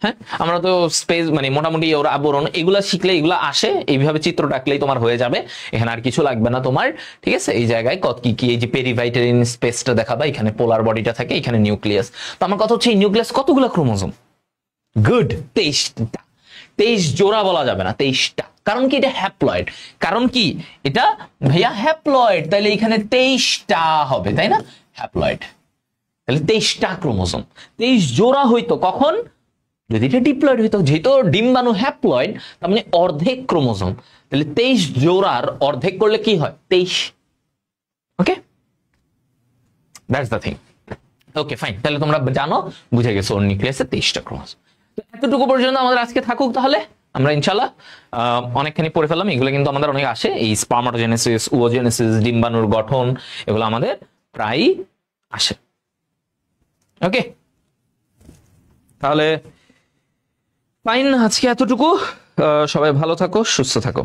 হ্যাঁ, আমরা তো স্পেস মানে মোটামুটি ওর আবরণ এগুলা শিখলে এগুলা আসে, এইভাবে চিত্র ডাকলেই তোমার হয়ে যাবে, এখানে আর কিছু লাগবে না তোমার, ঠিক আছে। এই জায়গায় কত কি কি, এই যে পেরিভাইটালিন স্পেসটা দেখাবা, এখানে পোলার বডিটা থাকে, এখানে নিউক্লিয়াস। তো আমার কথা হচ্ছে এই নিউক্লিয়াস কতগুলা ক্রোমোজোম, গুড 23টা, 23 জোড়া বলা যাবে না, 23টা। কারণ কি এটা হ্যাপ্লয়েড, কারণ কি এটা ভাইয়া হ্যাপ্লয়েড, তাহলে এখানে 23টা হবে, তাই না, হ্যাপ্লয়েড। তাহলে 23টা ক্রোমোজোম, 23 জোড়া হইতো কখন, যদি এটা ডিপ্লয়েড হইতো, যেহেতু ডিম্বাণু হ্যাপ্লয়েড তার মানে অর্ধেক ক্রোমোজোম, তাহলে 23 জোড়ার অর্ধেক করলে কি হয়, 23। Okay, that's the thing. Okay fine, তাহলে তোমরা জানো, বুঝে গেছো ওর নিউক্লিয়াসে 23টা ক্রোমোজোম। তো এতটুকু পর্যন্ত আমাদের আজকে থাকুক, তাহলে আমরা ইনশাআল্লাহ অনেকখানি পড়ে ফেললাম। এগুলো কিন্তু আমাদের অনেক আসে, এই স্পার্মাটোজেনেসিস, ওওজেনেসিস, ডিম্বাণুর গঠন, এগুলো আমাদের প্রায় আসে। ওকে। তাহলে ফাইন, আজকে এতটুকু। সবাই ভালো থাকো, সুস্থ থাকো।